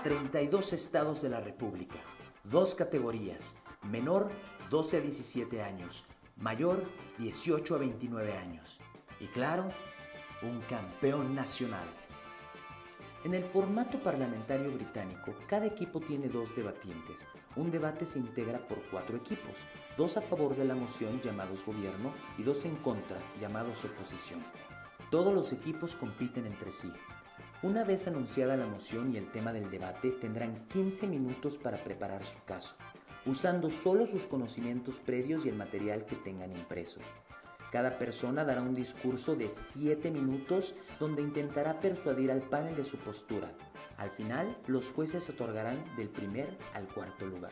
32 estados de la República, 2 categorías, menor 12 a 17 años, mayor 18 a 29 años y claro, un campeón nacional. En el formato parlamentario británico, cada equipo tiene 2 debatientes. Un debate se integra por 4 equipos, 2 a favor de la moción llamados gobierno y 2 en contra llamados oposición. Todos los equipos compiten entre sí. Una vez anunciada la moción y el tema del debate, tendrán 15 minutos para preparar su caso, usando solo sus conocimientos previos y el material que tengan impreso. Cada persona dará un discurso de 7 minutos donde intentará persuadir al panel de su postura. Al final, los jueces otorgarán del primer al cuarto lugar.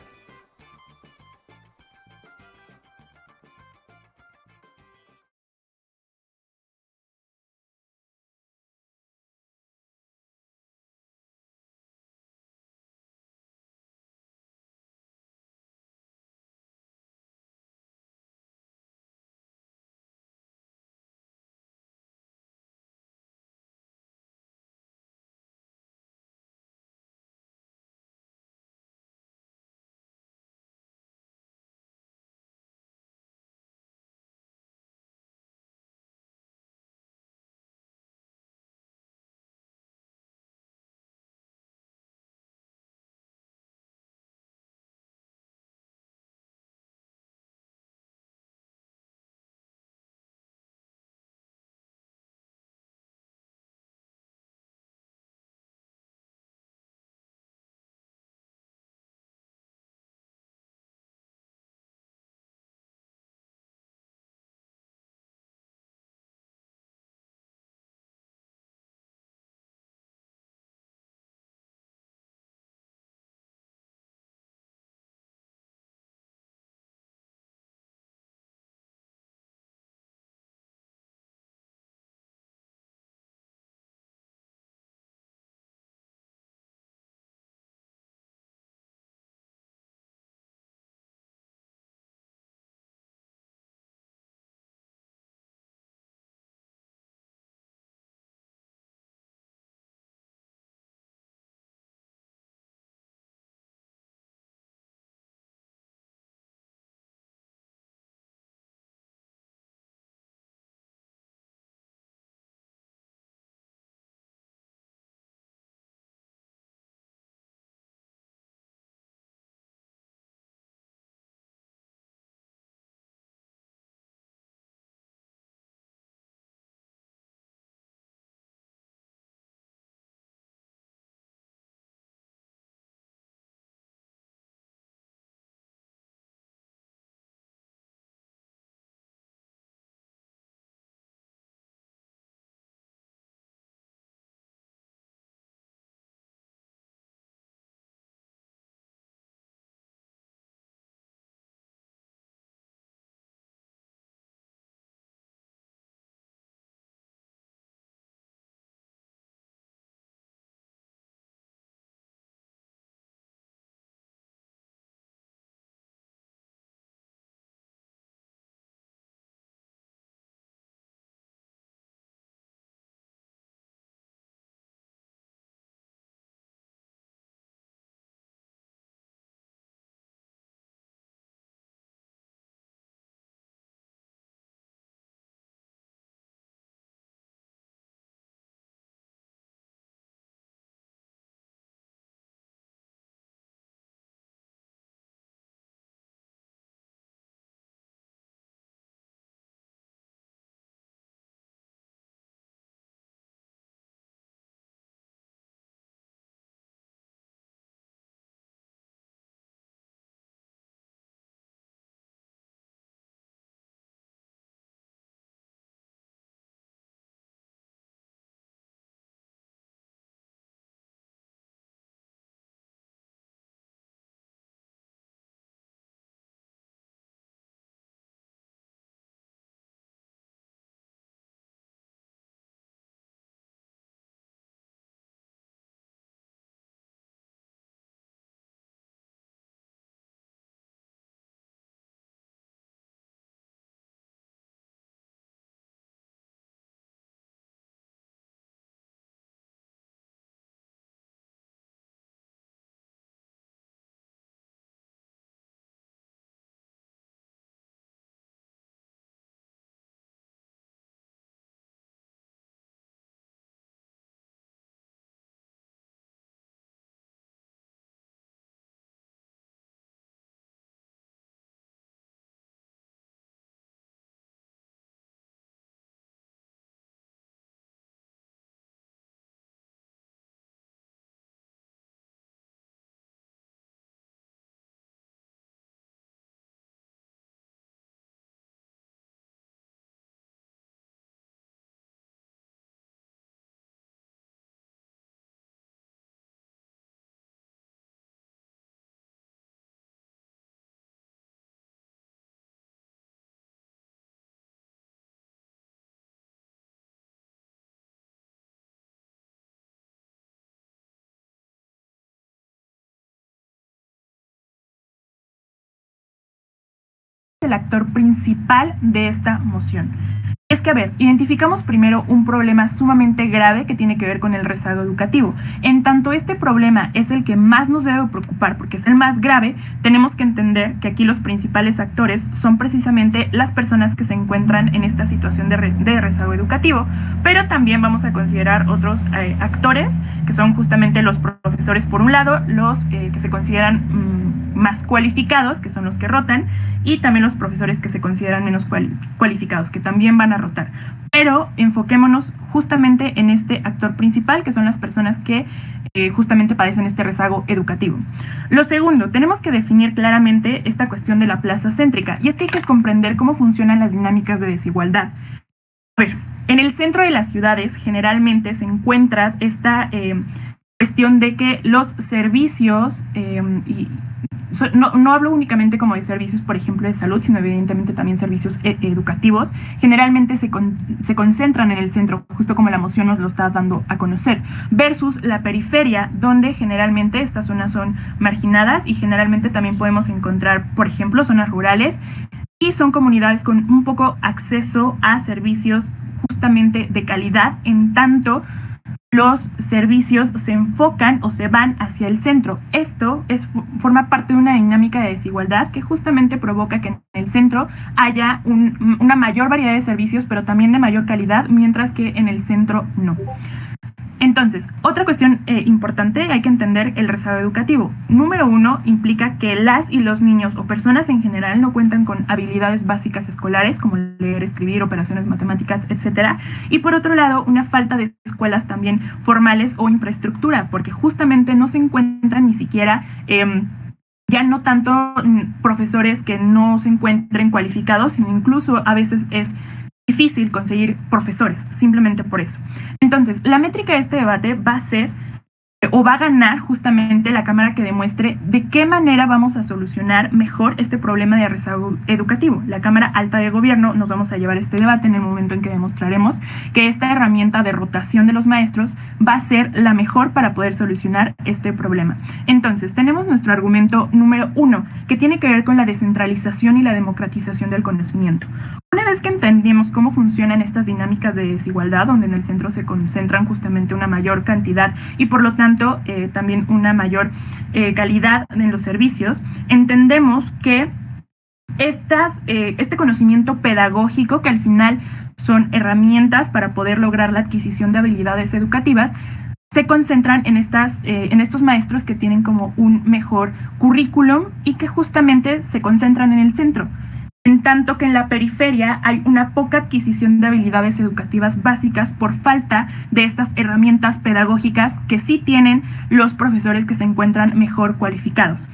el actor principal de esta moción? Es que, a ver, identificamos primero un problema sumamente grave que tiene que ver con el rezago educativo. En tanto este problema es el que más nos debe preocupar porque es el más grave, tenemos que entender que aquí los principales actores son precisamente las personas que se encuentran en esta situación de rezago educativo, pero también vamos a considerar otros actores que son justamente los profesores por un lado, los que se consideran más cualificados, que son los que rotan, y también los profesores que se consideran menos cualificados, que también van a rotar. Pero enfoquémonos justamente en este actor principal, que son las personas que justamente padecen este rezago educativo. Lo segundo, tenemos que definir claramente esta cuestión de la plaza céntrica, y es que hay que comprender cómo funcionan las dinámicas de desigualdad. A ver, en el centro de las ciudades generalmente se encuentra esta cuestión de que los servicios, no hablo únicamente como de servicios, por ejemplo, de salud, sino evidentemente también servicios educativos, generalmente se concentran en el centro, justo como la moción nos lo está dando a conocer, versus la periferia, donde generalmente estas zonas son marginadas y generalmente también podemos encontrar, por ejemplo, zonas rurales, y son comunidades con un poco acceso a servicios justamente de calidad, en tanto los servicios se enfocan o se van hacia el centro. Esto forma parte de una dinámica de desigualdad que justamente provoca que en el centro haya una mayor variedad de servicios, pero también de mayor calidad, mientras que en el centro no. Entonces, otra cuestión importante, hay que entender el rezago educativo. Número 1, implica que las y los niños o personas en general no cuentan con habilidades básicas escolares como leer, escribir, operaciones matemáticas, etc. Y por otro lado, una falta de escuelas también formales o infraestructura, porque justamente no se encuentran ni siquiera ya no tanto profesores que no se encuentren cualificados, sino incluso a veces es difícil conseguir profesores, simplemente por eso. Entonces, la métrica de este debate va a ser, o va a ganar justamente la Cámara que demuestre de qué manera vamos a solucionar mejor este problema de rezago educativo. La Cámara Alta de Gobierno nos vamos a llevar este debate en el momento en que demostraremos que esta herramienta de rotación de los maestros va a ser la mejor para poder solucionar este problema. Entonces, tenemos nuestro argumento número 1, que tiene que ver con la descentralización y la democratización del conocimiento. Una vez que entendemos cómo funcionan estas dinámicas de desigualdad, donde en el centro se concentran justamente una mayor cantidad y por lo tanto también una mayor calidad en los servicios, entendemos que este conocimiento pedagógico, que al final son herramientas para poder lograr la adquisición de habilidades educativas, se concentran en estos maestros que tienen como un mejor currículum y que justamente se concentran en el centro. En tanto que en la periferia hay una poca adquisición de habilidades educativas básicas por falta de estas herramientas pedagógicas que sí tienen los profesores que se encuentran mejor cualificados.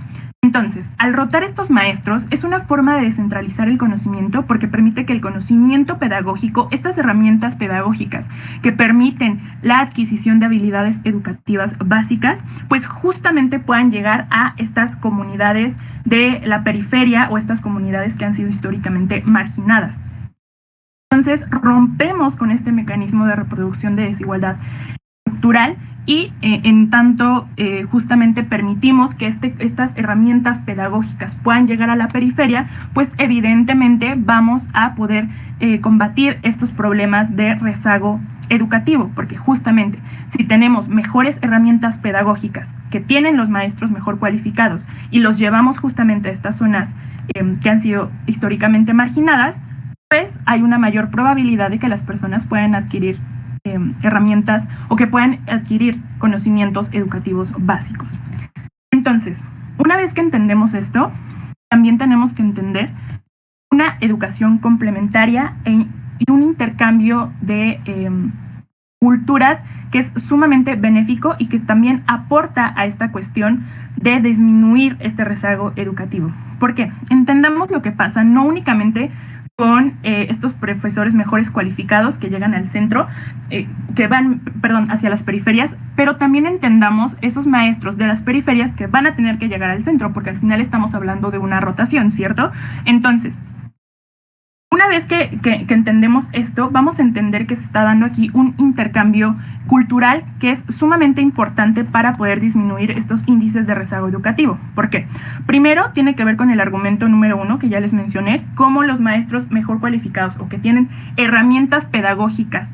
Entonces, al rotar estos maestros es una forma de descentralizar el conocimiento porque permite que el conocimiento pedagógico, estas herramientas pedagógicas que permiten la adquisición de habilidades educativas básicas, pues justamente puedan llegar a estas comunidades de la periferia o estas comunidades que han sido históricamente marginadas. Entonces, rompemos con este mecanismo de reproducción de desigualdad estructural y en tanto justamente permitimos que estas herramientas pedagógicas puedan llegar a la periferia, pues evidentemente vamos a poder combatir estos problemas de rezago educativo, porque justamente si tenemos mejores herramientas pedagógicas que tienen los maestros mejor cualificados y los llevamos justamente a estas zonas que han sido históricamente marginadas, pues hay una mayor probabilidad de que las personas puedan adquirir herramientas o que puedan adquirir conocimientos educativos básicos. Entonces, una vez que entendemos esto, también tenemos que entender una educación complementaria y un intercambio de culturas que es sumamente benéfico y que también aporta a esta cuestión de disminuir este rezago educativo. ¿Por qué? Entendamos lo que pasa no únicamente con estos profesores mejores cualificados que llegan al centro, que van, hacia las periferias, pero también entendamos esos maestros de las periferias que van a tener que llegar al centro, porque al final estamos hablando de una rotación, ¿cierto? Entonces, una vez que entendemos esto, vamos a entender que se está dando aquí un intercambio cultural que es sumamente importante para poder disminuir estos índices de rezago educativo. ¿Por qué? Primero, tiene que ver con el argumento número 1 que ya les mencioné, cómo los maestros mejor cualificados o que tienen herramientas pedagógicas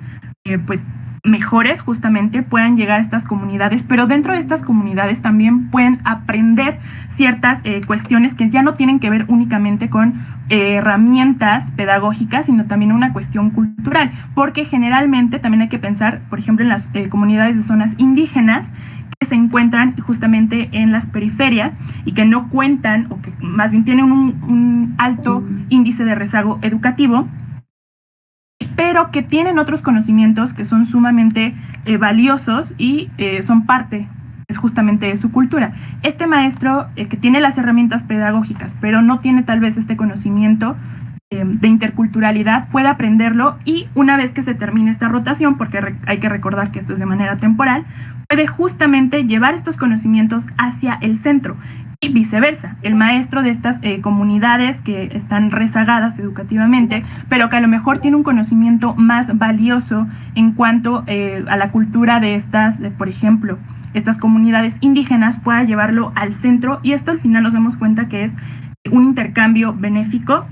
pues mejores justamente puedan llegar a estas comunidades, pero dentro de estas comunidades también pueden aprender ciertas cuestiones que ya no tienen que ver únicamente con herramientas pedagógicas, sino también una cuestión cultural, porque generalmente también hay que pensar, por ejemplo, en las comunidades de zonas indígenas que se encuentran justamente en las periferias y que no cuentan, o que más bien tienen un alto índice de rezago educativo, pero que tienen otros conocimientos que son sumamente valiosos y son parte es justamente de su cultura. Este maestro que tiene las herramientas pedagógicas, pero no tiene tal vez este conocimiento de interculturalidad, puede aprenderlo y una vez que se termine esta rotación, porque hay que recordar que esto es de manera temporal, puede justamente llevar estos conocimientos hacia el centro. Y viceversa, el maestro de estas comunidades que están rezagadas educativamente, pero que a lo mejor tiene un conocimiento más valioso en cuanto a la cultura de estas, por ejemplo, estas comunidades indígenas, pueda llevarlo al centro, y esto al final nos damos cuenta que es un intercambio benéfico.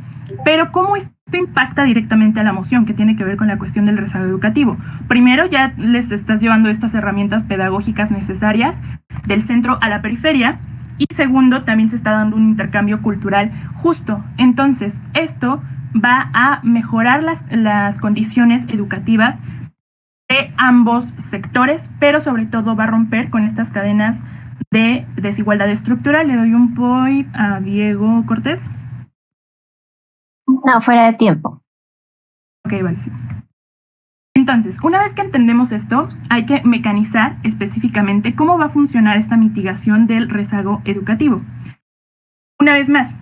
Pero ¿cómo esto impacta directamente a la moción, que tiene que ver con la cuestión del rezago educativo? Primero, ya les estás llevando estas herramientas pedagógicas necesarias del centro a la periferia, y segundo, también se está dando un intercambio cultural justo. Entonces, esto va a mejorar las condiciones educativas de ambos sectores, pero sobre todo va a romper con estas cadenas de desigualdad estructural. Le doy un point a Diego Cortés. No, fuera de tiempo. Ok, vale, sí. Entonces, una vez que entendemos esto, hay que mecanizar específicamente cómo va a funcionar esta mitigación del rezago educativo. Una vez más,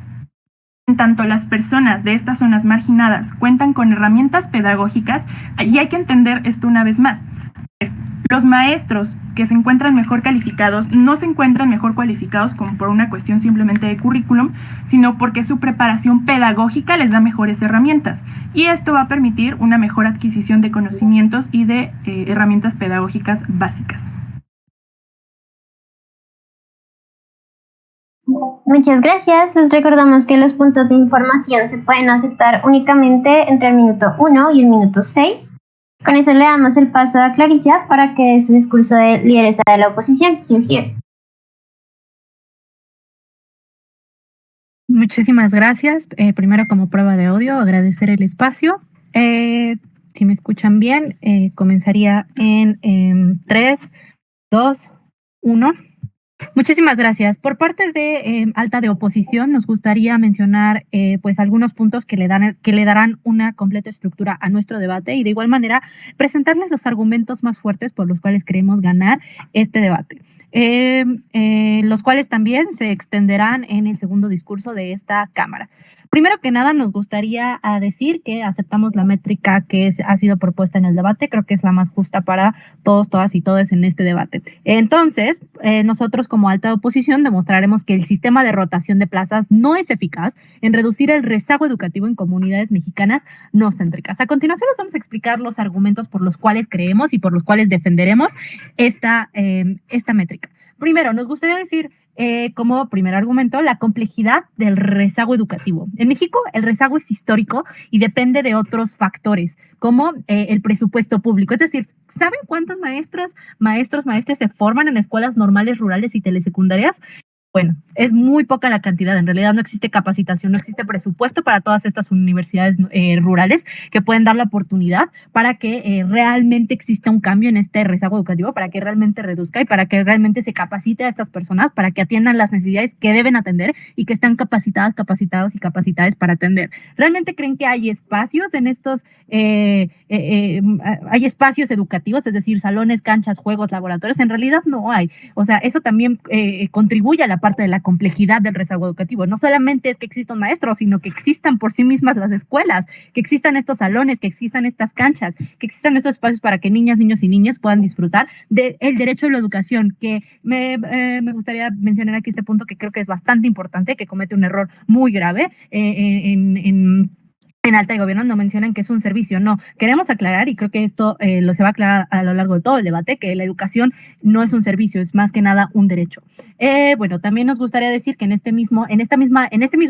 en tanto las personas de estas zonas marginadas cuentan con herramientas pedagógicas, y hay que entender esto una vez más. Los maestros que se encuentran mejor calificados no se encuentran mejor cualificados como por una cuestión simplemente de currículum, sino porque su preparación pedagógica les da mejores herramientas. Y esto va a permitir una mejor adquisición de conocimientos y de herramientas pedagógicas básicas. Muchas gracias. Les recordamos que los puntos de información se pueden aceptar únicamente entre el minuto 1 y el minuto 6. Con eso le damos el paso a Claricia para que dé su discurso de lideresa de la oposición. Muchísimas gracias. Primero, como prueba de audio, agradecer el espacio. Si me escuchan bien, comenzaría en 3, 2, 1. Muchísimas gracias. Por parte de Alta de Oposición, nos gustaría mencionar pues algunos puntos que le darán una completa estructura a nuestro debate, y de igual manera presentarles los argumentos más fuertes por los cuales queremos ganar este debate, los cuales también se extenderán en el segundo discurso de esta Cámara. Primero que nada, nos gustaría decir que aceptamos la métrica que ha sido propuesta en el debate. Creo que es la más justa para todos, todas y todes en este debate. Entonces, nosotros como Alta de Oposición demostraremos que el sistema de rotación de plazas no es eficaz en reducir el rezago educativo en comunidades mexicanas no céntricas. A continuación les vamos a explicar los argumentos por los cuales creemos y por los cuales defenderemos esta métrica. Primero, nos gustaría decir como primer argumento la complejidad del rezago educativo. En México el rezago es histórico y depende de otros factores como el presupuesto público. Es decir, ¿saben cuántos maestras se forman en escuelas normales, rurales y telesecundarias? Bueno, es muy poca la cantidad. En realidad no existe capacitación, no existe presupuesto para todas estas universidades rurales que pueden dar la oportunidad para que realmente exista un cambio en este rezago educativo, para que realmente reduzca y para que realmente se capacite a estas personas, para que atiendan las necesidades que deben atender y que están capacitados y capacitadas para atender. ¿Realmente creen que hay espacios en estos, hay espacios educativos, es decir, salones, canchas, juegos, laboratorios? En realidad no hay. O sea, eso también contribuye a la parte de la complejidad del rezago educativo. No solamente es que exista un maestro, sino que existan por sí mismas las escuelas, que existan estos salones, que existan estas canchas, que existan estos espacios para que niñas, niños y niñas puedan disfrutar del derecho a la educación, que me gustaría mencionar aquí este punto que creo que es bastante importante, que comete un error muy grave en en alta de gobierno no mencionan que es un servicio, no. Queremos aclarar, y creo que esto lo se va a aclarar a lo largo de todo el debate, que la educación no es un servicio, es más que nada un derecho. Bueno, también nos gustaría decir que en este mismo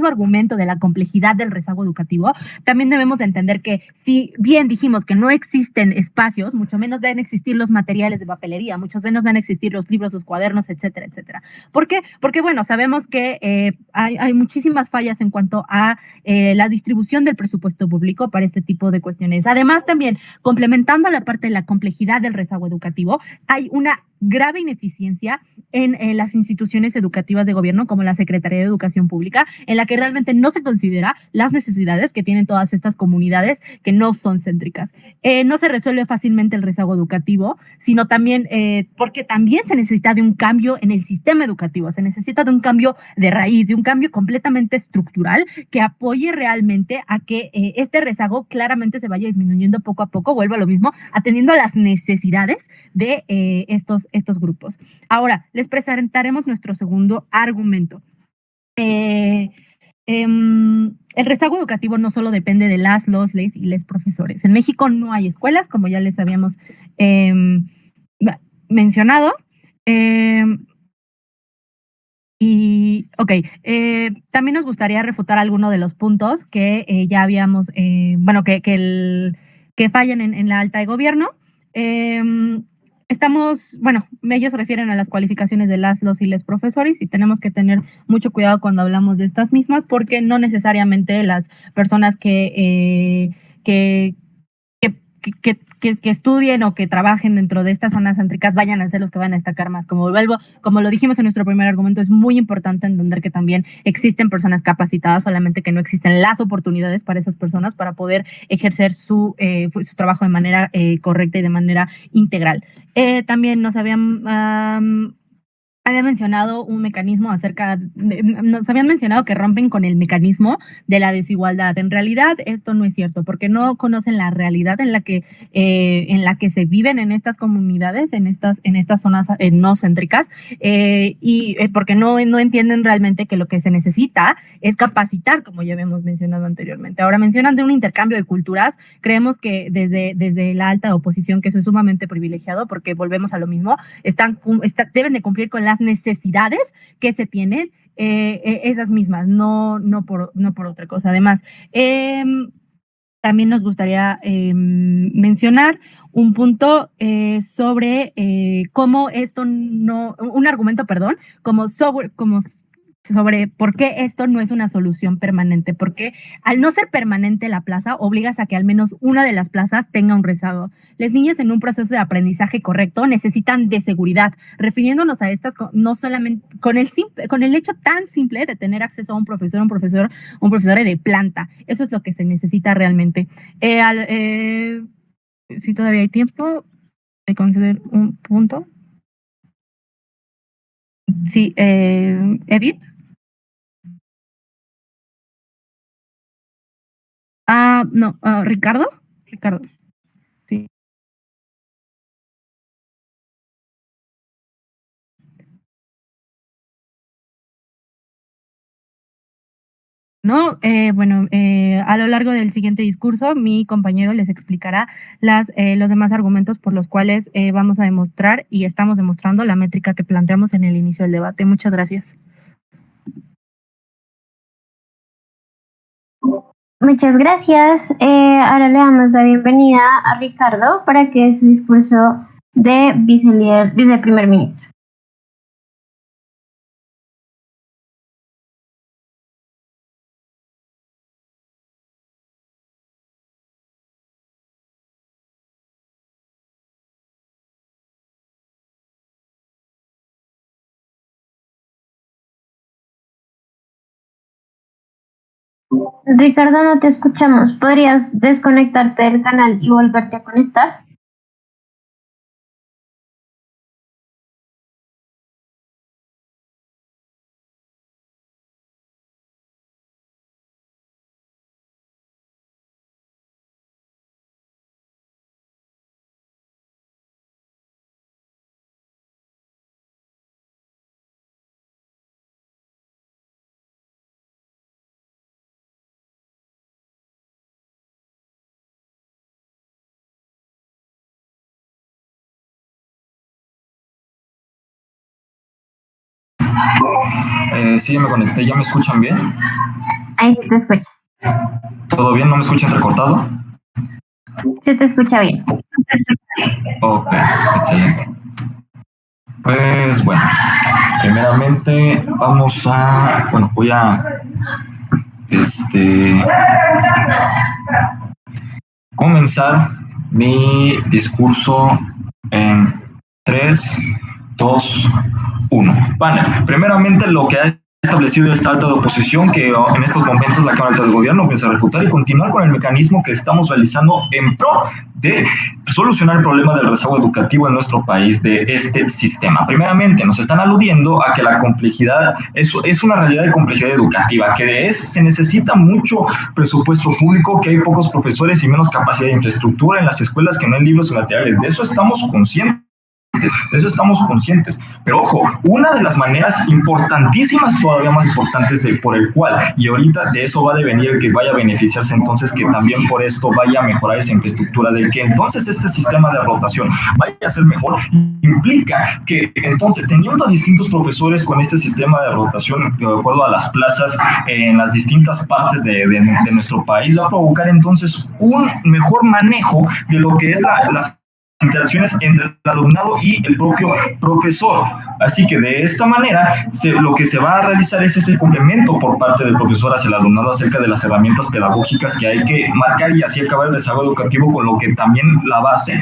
argumento de la complejidad del rezago educativo, también debemos de entender que si bien dijimos que no existen espacios, mucho menos van a existir los materiales de papelería, mucho menos van a existir los libros, los cuadernos, etcétera, etcétera. ¿Por qué? Porque, bueno, sabemos que hay muchísimas fallas en cuanto a la distribución del presupuesto público para este tipo de cuestiones. Además, también, complementando la parte de la complejidad del rezago educativo, hay una grave ineficiencia en las instituciones educativas de gobierno, como la Secretaría de Educación Pública, en la que realmente no se considera las necesidades que tienen todas estas comunidades que no son céntricas. No se resuelve fácilmente el rezago educativo, sino también porque también se necesita de un cambio en el sistema educativo, se necesita de un cambio de raíz, de un cambio completamente estructural que apoye realmente a que este rezago claramente se vaya disminuyendo poco a poco, vuelvo a lo mismo, atendiendo a las necesidades de estos grupos. Ahora, les presentaremos nuestro segundo argumento. El rezago educativo no solo depende de los les y les profesores. En México no hay escuelas, como ya les habíamos mencionado. También nos gustaría refutar alguno de los puntos que ya habíamos, que fallan en la alta de gobierno. Ellos se refieren a las cualificaciones de los y les profesores y tenemos que tener mucho cuidado cuando hablamos de estas mismas porque no necesariamente las personas que estudien o que trabajen dentro de estas zonas céntricas vayan a ser los que van a destacar más. Como lo dijimos en nuestro primer argumento, es muy importante entender que también existen personas capacitadas, solamente que no existen las oportunidades para esas personas para poder ejercer su trabajo de manera correcta y de manera integral. También había mencionado un mecanismo nos habían mencionado que rompen con el mecanismo de la desigualdad. En realidad esto no es cierto porque no conocen la realidad en la que se viven en estas comunidades, en estas zonas no céntricas y porque no entienden realmente que lo que se necesita es capacitar, como ya habíamos mencionado anteriormente. Ahora mencionan de un intercambio de culturas. Creemos que desde la alta oposición que eso es sumamente privilegiado porque volvemos a lo mismo, deben de cumplir con las necesidades que se tienen esas mismas, no por otra cosa. Además, también nos gustaría mencionar un punto sobre cómo un argumento, perdón, como sobre por qué esto no es una solución permanente, porque al no ser permanente la plaza, obligas a que al menos una de las plazas tenga un rezago. Las niñas en un proceso de aprendizaje correcto necesitan de seguridad, refiriéndonos a estas no solamente con el hecho tan simple de tener acceso a un profesor de planta. Eso es lo que se necesita realmente. Si todavía hay tiempo de conceder un punto. Sí, Edith. No, Ricardo. Ricardo. Sí. No, a lo largo del siguiente discurso, mi compañero les explicará los demás argumentos por los cuales vamos a demostrar y estamos demostrando la métrica que planteamos en el inicio del debate. Muchas gracias. Muchas gracias. Ahora le damos la bienvenida a Ricardo para que dé su discurso de viceprimer ministro. Ricardo, no te escuchamos. ¿Podrías desconectarte del canal y volverte a conectar? Sí, me conecté. ¿Ya me escuchan bien? Ahí sí te escucha. ¿Todo bien? ¿No me escuchan recortado? Se te escucha bien. Ok, excelente. Pues bueno, primeramente vamos a, bueno, voy a, comenzar mi discurso en 3, 2, 1. Panel. Primeramente, lo que ha establecido esta alta de oposición, que en estos momentos la Cámara Alta del Gobierno piensa refutar y continuar con el mecanismo que estamos realizando en pro de solucionar el problema del rezago educativo en nuestro país de este sistema. Primeramente, nos están aludiendo a que la complejidad es una realidad de complejidad educativa, que se necesita mucho presupuesto público, que hay pocos profesores y menos capacidad de infraestructura en las escuelas, que no hay libros y materiales. De eso estamos conscientes. De eso estamos conscientes. Pero ojo, una de las maneras importantísimas, todavía más importantes por el cual, y ahorita de eso va a devenir el que vaya a beneficiarse entonces, que también por esto vaya a mejorar esa infraestructura, del que entonces este sistema de rotación vaya a ser mejor, implica que entonces teniendo a distintos profesores con este sistema de rotación, de acuerdo a las plazas en las distintas partes de nuestro país, va a provocar entonces un mejor manejo de lo que es las interacciones entre el alumnado y el propio profesor. Así que de esta manera lo que se va a realizar es ese complemento por parte del profesor hacia el alumnado acerca de las herramientas pedagógicas que hay que marcar, y así acabar el rezago educativo, con lo que también la base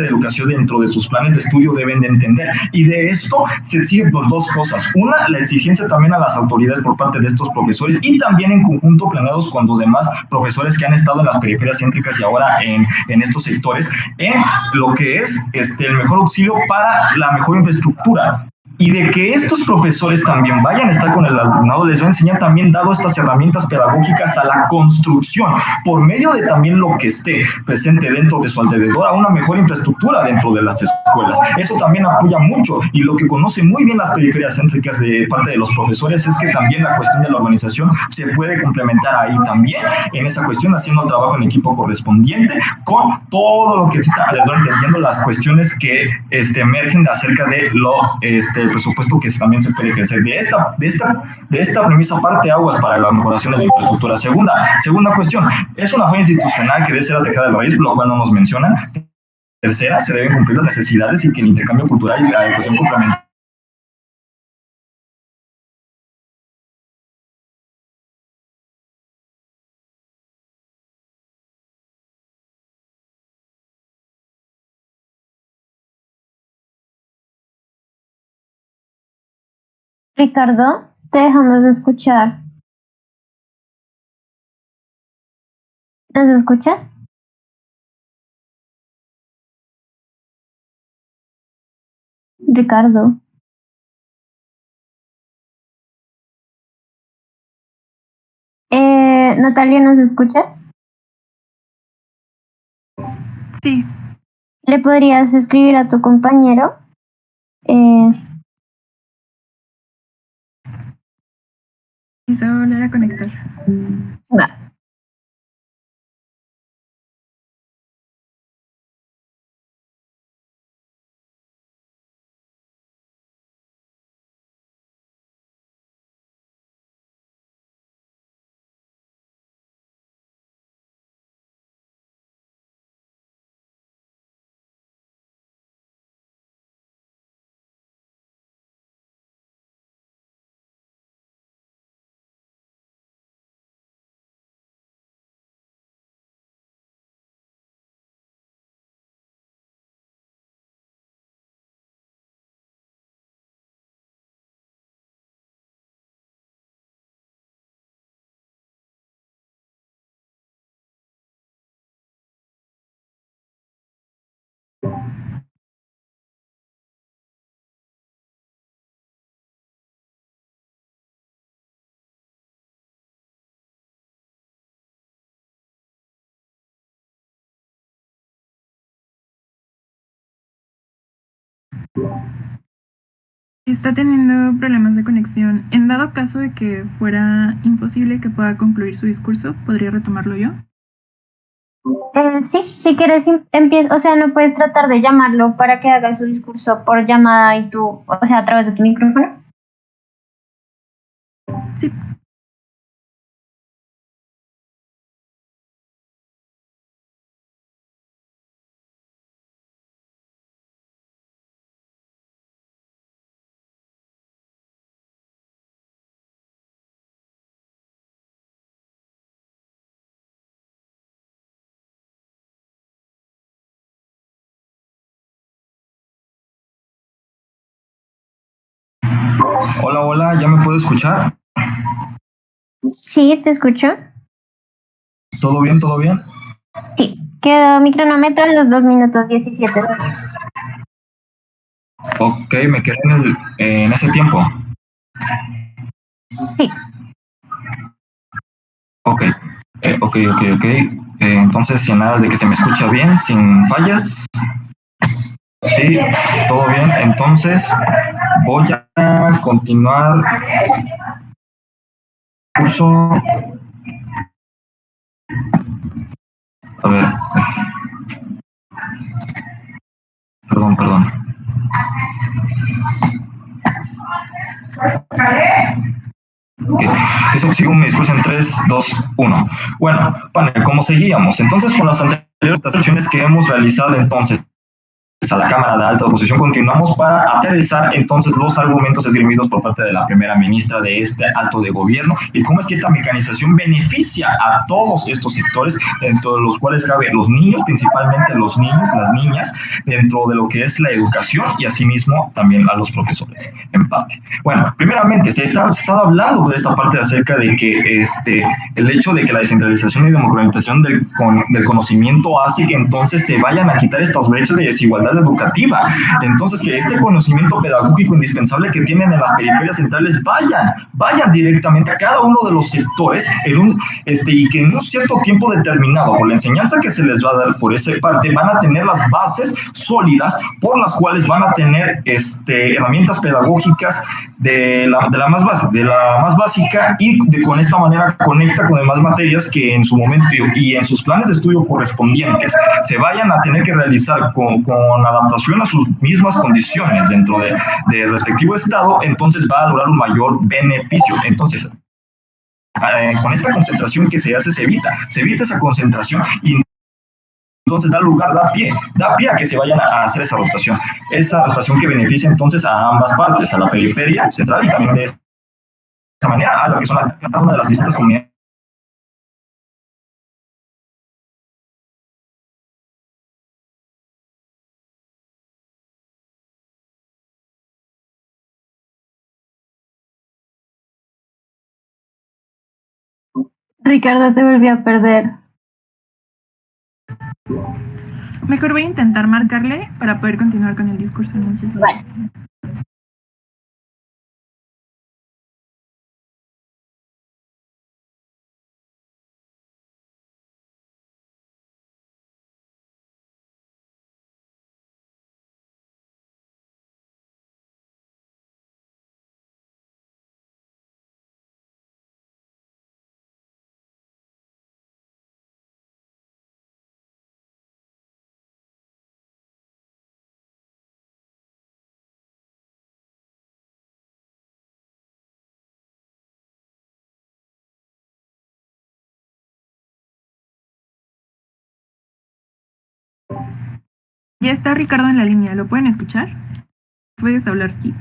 de educación dentro de sus planes de estudio deben de entender. Y de esto se sigue por dos cosas. Una, la exigencia también a las autoridades por parte de estos profesores, y también en conjunto planeados con los demás profesores que han estado en las periferias céntricas y ahora en estos sectores, en lo que es el mejor auxilio para la mejor infraestructura. Y de que estos profesores también vayan a estar con el alumnado, les va a enseñar también, dado estas herramientas pedagógicas, a la construcción, por medio de también lo que esté presente dentro de su alrededor, a una mejor infraestructura dentro de las escuelas. Eso también apoya mucho, y lo que conocen muy bien las periferias céntricas de parte de los profesores es que también la cuestión de la organización se puede complementar ahí también, en esa cuestión, haciendo el trabajo en equipo correspondiente, con todo lo que está alrededor, entendiendo las cuestiones que emergen acerca de el presupuesto que también se puede crecer. De esta premisa parte aguas para la mejoración de la infraestructura. Segunda cuestión, es una falla institucional que debe ser atacada de raíz, lo cual no nos mencionan. Tercera, se deben cumplir las necesidades y que el intercambio cultural y la educación complementaria. Ricardo, te dejamos de escuchar. ¿Nos escuchas? Ricardo. Natalia, ¿nos escuchas? Sí. ¿Le podrías escribir a tu compañero? Y se va a volver a conectar. Va. Está teniendo problemas de conexión. En dado caso de que fuera imposible que pueda concluir su discurso, ¿podría retomarlo yo? Sí, si quieres empieza, o sea, no puedes tratar de llamarlo para que haga su discurso por llamada y tú, o sea, a través de tu micrófono. Sí. Hola, hola, ¿ya me puedo escuchar? Sí, te escucho. ¿Todo bien, todo bien? Sí, quedó mi cronómetro en los 2 minutos 17 segundos. Ok, me quedé en ese tiempo. Sí, Ok, ok. Entonces, sin nada de que se me escucha bien, sin fallas. Sí, todo bien. Entonces, voy a continuar el curso. A ver, perdón. Ok, eso sigo mi discurso en 3, 2, 1. Bueno, panel, como seguíamos, entonces con las anteriores acciones que hemos realizado entonces a la Cámara de Alta Oposición, continuamos para aterrizar entonces los argumentos esgrimidos por parte de la primera ministra de este alto de gobierno y cómo es que esta mecanización beneficia a todos estos sectores, dentro de los cuales cabe los niños, principalmente los niños, las niñas, dentro de lo que es la educación y asimismo también a los profesores, en parte. Bueno, primeramente, se ha estado hablando de esta parte acerca de que el hecho de que la descentralización y democratización del conocimiento hace que entonces se vayan a quitar estas brechas de desigualdad educativa. Entonces, que este conocimiento pedagógico indispensable que tienen en las periferias centrales vayan directamente a cada uno de los sectores y que en un cierto tiempo determinado, por la enseñanza que se les va a dar por esa parte, van a tener las bases sólidas por las cuales van a tener herramientas pedagógicas de la más básica y con esta manera conecta con demás materias que en su momento y en sus planes de estudio correspondientes se vayan a tener que realizar con adaptación a sus mismas condiciones dentro del respectivo estado, entonces va a lograr un mayor beneficio. Entonces, con esta concentración que se hace, se evita esa concentración y entonces da pie a que se vayan a hacer esa adaptación que beneficia entonces a ambas partes, a la periferia central y también de esa manera a lo que son cada una de las distintas comunidades. Ricardo, te volví a perder. Mejor voy a intentar marcarle para poder continuar con el discurso. No sé si... Vale. Ya está Ricardo en la línea, ¿lo pueden escuchar? Puedes hablar aquí.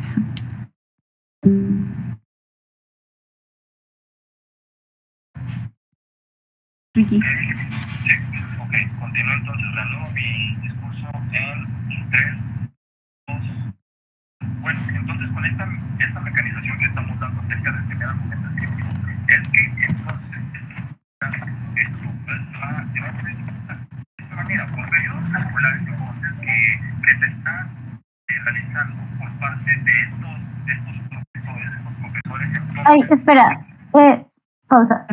Ricky. Ok, continúo entonces reanudo mi discurso en 3, 2. Bueno, entonces con esta mecanización que estamos dando acerca del primer argumento es que entonces esto va de esta manera, por periodos escolares entonces que se están realizando por parte de estos profesores Ay, entonces. espera. Pausa.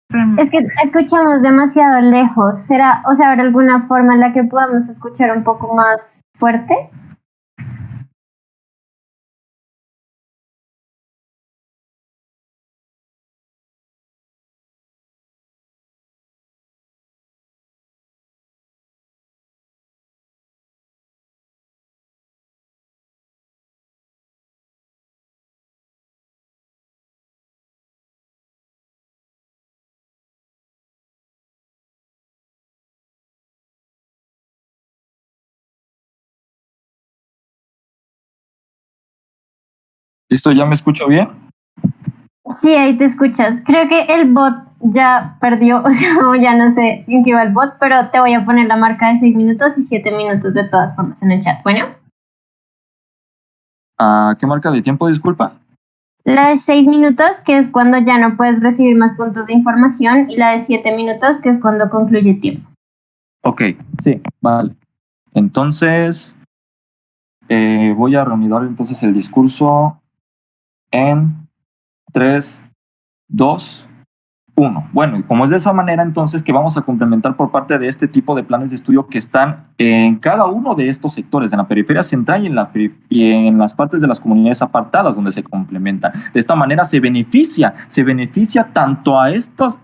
Perdón. Es que escuchamos demasiado lejos. ¿Será, o sea, habrá alguna forma en la que podamos escuchar un poco más fuerte? ¿Listo? ¿Ya me escucho bien? Sí, ahí te escuchas. Creo que el bot ya perdió, o sea, ya no sé en qué va el bot, pero te voy a poner la marca de 6 minutos y 7 minutos de todas formas en el chat. Bueno, ¿A qué marca de tiempo, disculpa? la de 6 minutos, que es cuando ya no puedes recibir más puntos de información, y la de 7 minutos, que es cuando concluye el tiempo. Ok, sí, vale. Entonces, voy a reunir entonces el discurso en 3, 2, 1. Bueno, y como es de esa manera, entonces, que vamos a complementar por parte de este tipo de planes de estudio que están en cada uno de estos sectores, en la periferia central y en las partes de las comunidades apartadas donde se complementan. De esta manera se beneficia tanto a estos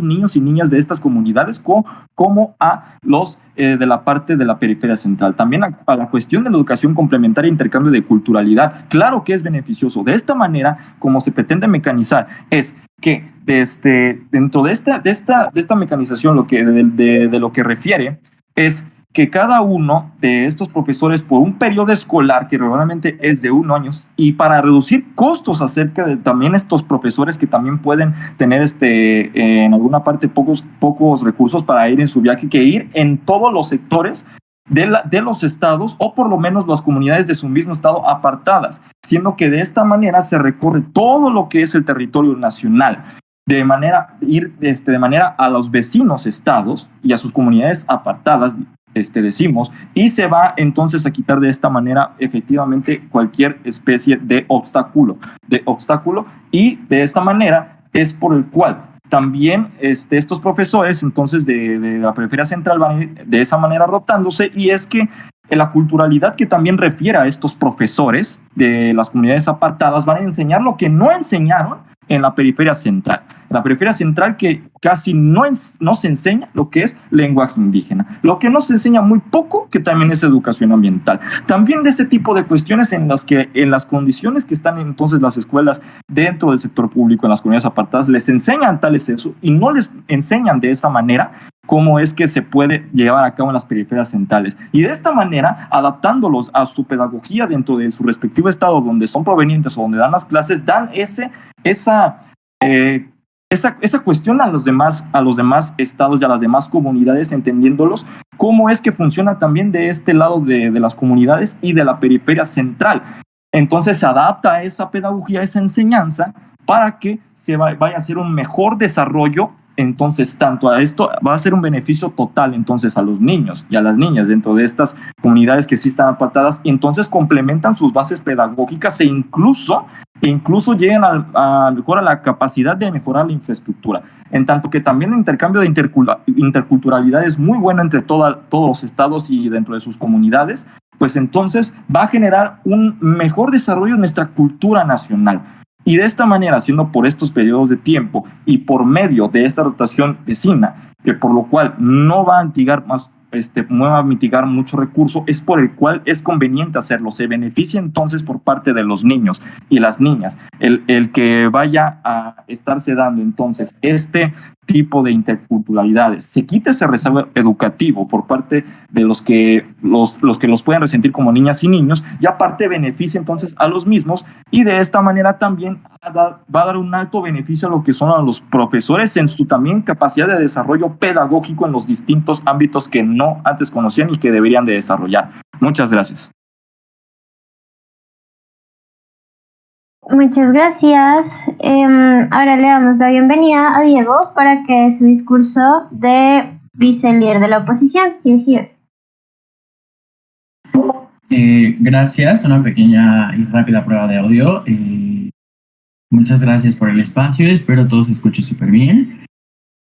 niños y niñas de estas comunidades como a los de la parte de la periferia central. También a la cuestión de la educación complementaria e intercambio de culturalidad. Claro que es beneficioso. De esta manera, como se pretende mecanizar, es que dentro de esta mecanización de lo que refiere es que cada uno de estos profesores por un periodo escolar que regularmente es de 1 año y para reducir costos acerca de también estos profesores que también pueden tener en alguna parte pocos recursos para ir en su viaje, que ir en todos los sectores de los estados o por lo menos las comunidades de su mismo estado apartadas, siendo que de esta manera se recorre todo lo que es el territorio nacional, de manera a los vecinos estados y a sus comunidades apartadas, decimos, y se va entonces a quitar de esta manera efectivamente cualquier especie de obstáculo, y de esta manera es por el cual también estos profesores entonces de la periferia central van a ir de esa manera rotándose, y es que la culturalidad que también refiere a estos profesores de las comunidades apartadas van a enseñar lo que no enseñaron en la periferia central. La periferia central que casi no se enseña lo que es lenguaje indígena. Lo que no se enseña muy poco, que también es educación ambiental. También de ese tipo de cuestiones en las condiciones que están entonces las escuelas dentro del sector público, en las comunidades apartadas, les enseñan tales eso y no les enseñan de esa manera cómo es que se puede llevar a cabo en las periferias centrales. Y de esta manera, adaptándolos a su pedagogía dentro de su respectivo estado donde son provenientes o donde dan las clases, dan esa cuestión a los demás estados y a las demás comunidades, entendiéndolos cómo es que funciona también de este lado de las comunidades y de la periferia central. Entonces se adapta a esa pedagogía, a esa enseñanza, para que se vaya a hacer un mejor desarrollo. Entonces, tanto a esto va a ser un beneficio total entonces a los niños y a las niñas dentro de estas comunidades que sí están apartadas, y entonces complementan sus bases pedagógicas e incluso llegan a mejorar la capacidad de mejorar la infraestructura. En tanto que también el intercambio de interculturalidad es muy bueno entre todos los estados y dentro de sus comunidades, pues entonces va a generar un mejor desarrollo de nuestra cultura nacional. Y de esta manera, haciendo por estos periodos de tiempo y por medio de esta rotación vecina, que por lo cual no va a mitigar mucho recurso, es por el cual es conveniente hacerlo. Se beneficia entonces por parte de los niños y las niñas el que vaya a estarse dando entonces este tipo de interculturalidades. Se quita ese rezago educativo por parte de los que los pueden resentir como niñas y niños, y aparte beneficia entonces a los mismos, y de esta manera también va a dar un alto beneficio a lo que son a los profesores en su también capacidad de desarrollo pedagógico en los distintos ámbitos que no antes conocían y que deberían de desarrollar. Muchas gracias. Muchas gracias. Ahora le damos la bienvenida a Diego para que dé su discurso de vicelíder de la oposición. Here. Gracias, una pequeña y rápida prueba de audio. Muchas gracias por el espacio, espero todo se escuche súper bien.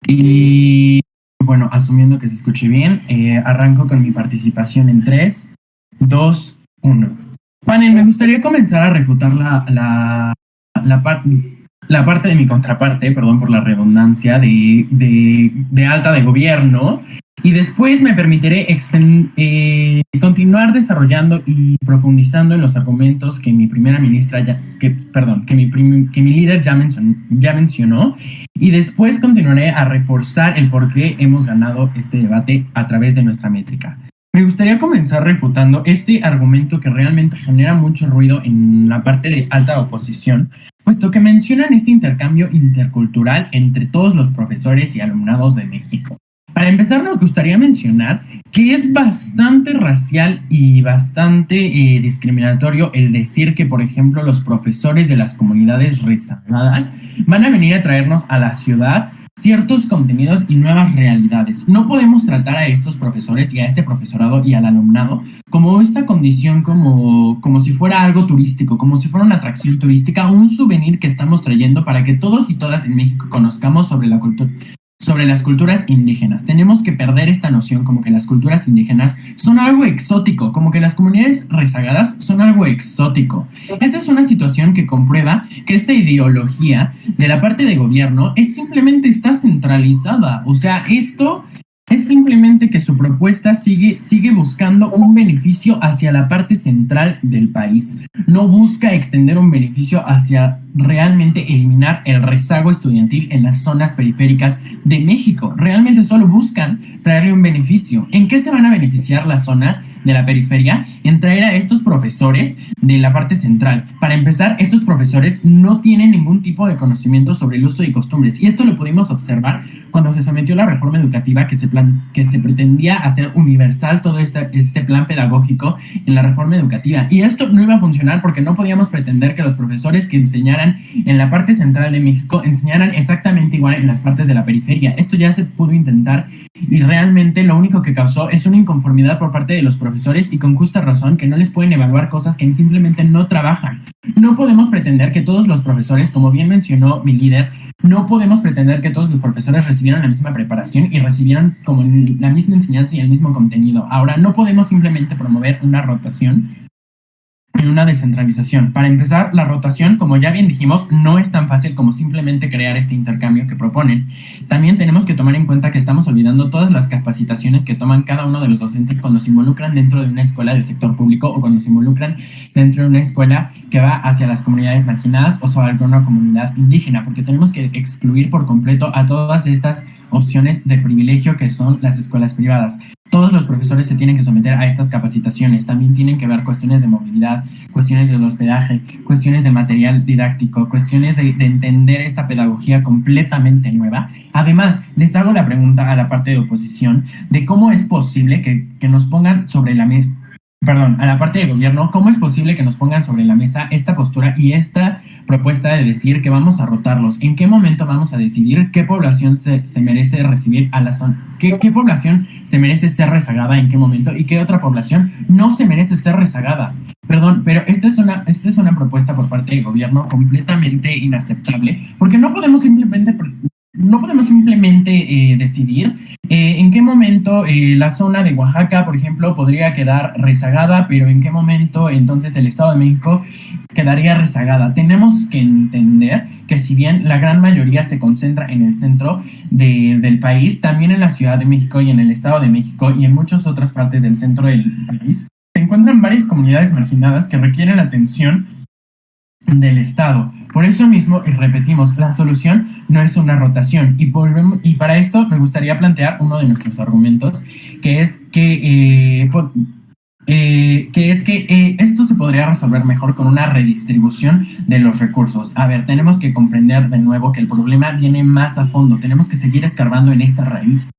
Y bueno, asumiendo que se escuche bien, arranco con mi participación en 3, 2, 1. Panel, me gustaría comenzar a refutar la parte de mi contraparte, perdón por la redundancia, de alta de gobierno, y después me permitiré continuar desarrollando y profundizando en los argumentos que mi primera ministra que mi líder ya mencionó, y después continuaré a reforzar el por qué hemos ganado este debate a través de nuestra métrica. Me gustaría comenzar refutando este argumento que realmente genera mucho ruido en la parte de alta oposición, puesto que mencionan este intercambio intercultural entre todos los profesores y alumnados de México. Para empezar, nos gustaría mencionar que es bastante racial y bastante discriminatorio el decir que, por ejemplo, los profesores de las comunidades rezagadas van a venir a traernos a la ciudad ciertos contenidos y nuevas realidades. No podemos tratar a estos profesores y a este profesorado y al alumnado como esta condición, como si fuera algo turístico, como si fuera una atracción turística, un souvenir que estamos trayendo para que todos y todas en México conozcamos sobre la cultura, sobre las culturas indígenas. Tenemos que perder esta noción como que las culturas indígenas son algo exótico, como que las comunidades rezagadas son algo exótico. Esta es una situación que comprueba que esta ideología de la parte de gobierno simplemente está centralizada. O sea, esto es simplemente que su propuesta sigue buscando un beneficio hacia la parte central del país. No busca extender un beneficio hacia realmente eliminar el rezago estudiantil en las zonas periféricas de México. Realmente solo buscan traerle un beneficio. ¿En qué se van a beneficiar las zonas de la periferia? En traer a estos profesores de la parte central. Para empezar, estos profesores no tienen ningún tipo de conocimiento sobre el uso y costumbres. Y esto lo pudimos observar cuando se sometió la reforma educativa que se pretendía hacer universal todo este plan pedagógico en la reforma educativa. Y esto no iba a funcionar porque no podíamos pretender que los profesores que enseñaran en la parte central de México enseñaran exactamente igual en las partes de la periferia. Esto ya se pudo intentar y realmente lo único que causó es una inconformidad por parte de los profesores y con justa razón que no les pueden evaluar cosas que simplemente no trabajan. No podemos pretender que todos los profesores, como bien mencionó mi líder, no podemos pretender que todos los profesores recibieron la misma preparación y recibieron como la misma enseñanza y el mismo contenido. Ahora, no podemos simplemente promover una rotación y una descentralización. Para empezar, la rotación, como ya bien dijimos, no es tan fácil como simplemente crear este intercambio que proponen. También tenemos que tomar en cuenta que estamos olvidando todas las capacitaciones que toman cada uno de los docentes cuando se involucran dentro de una escuela del sector público o cuando se involucran dentro de una escuela que va hacia las comunidades marginadas o sobre alguna comunidad indígena, porque tenemos que excluir por completo a todas estas opciones de privilegio que son las escuelas privadas. Todos los profesores se tienen que someter a estas capacitaciones. También tienen que ver cuestiones de movilidad, cuestiones del hospedaje, cuestiones de material didáctico, cuestiones de entender esta pedagogía completamente nueva. Además, les hago la pregunta a la parte de oposición de cómo es posible que nos pongan sobre la mesa, a la parte de gobierno, ¿cómo es posible que nos pongan sobre la mesa esta postura y esta propuesta de decir que vamos a rotarlos? ¿En qué momento vamos a decidir qué población se merece recibir a la zona? ¿Qué población se merece ser rezagada en qué momento? ¿Y qué otra población no se merece ser rezagada? Pero esta es una propuesta por parte del gobierno completamente inaceptable, porque no podemos simplemente decidir en qué momento la zona de Oaxaca, por ejemplo, podría quedar rezagada, pero en qué momento entonces el Estado de México quedaría rezagada. Tenemos que entender que si bien la gran mayoría se concentra en el centro del país, también en la Ciudad de México y en el Estado de México y en muchas otras partes del centro del país, se encuentran varias comunidades marginadas que requieren la atención del Estado. Por eso mismo, y repetimos, la solución no es una rotación. Y para esto me gustaría plantear uno de nuestros argumentos, que es que esto se podría resolver mejor con una redistribución de los recursos. A ver, tenemos que comprender de nuevo que el problema viene más a fondo. Tenemos que seguir escarbando en esta raíz.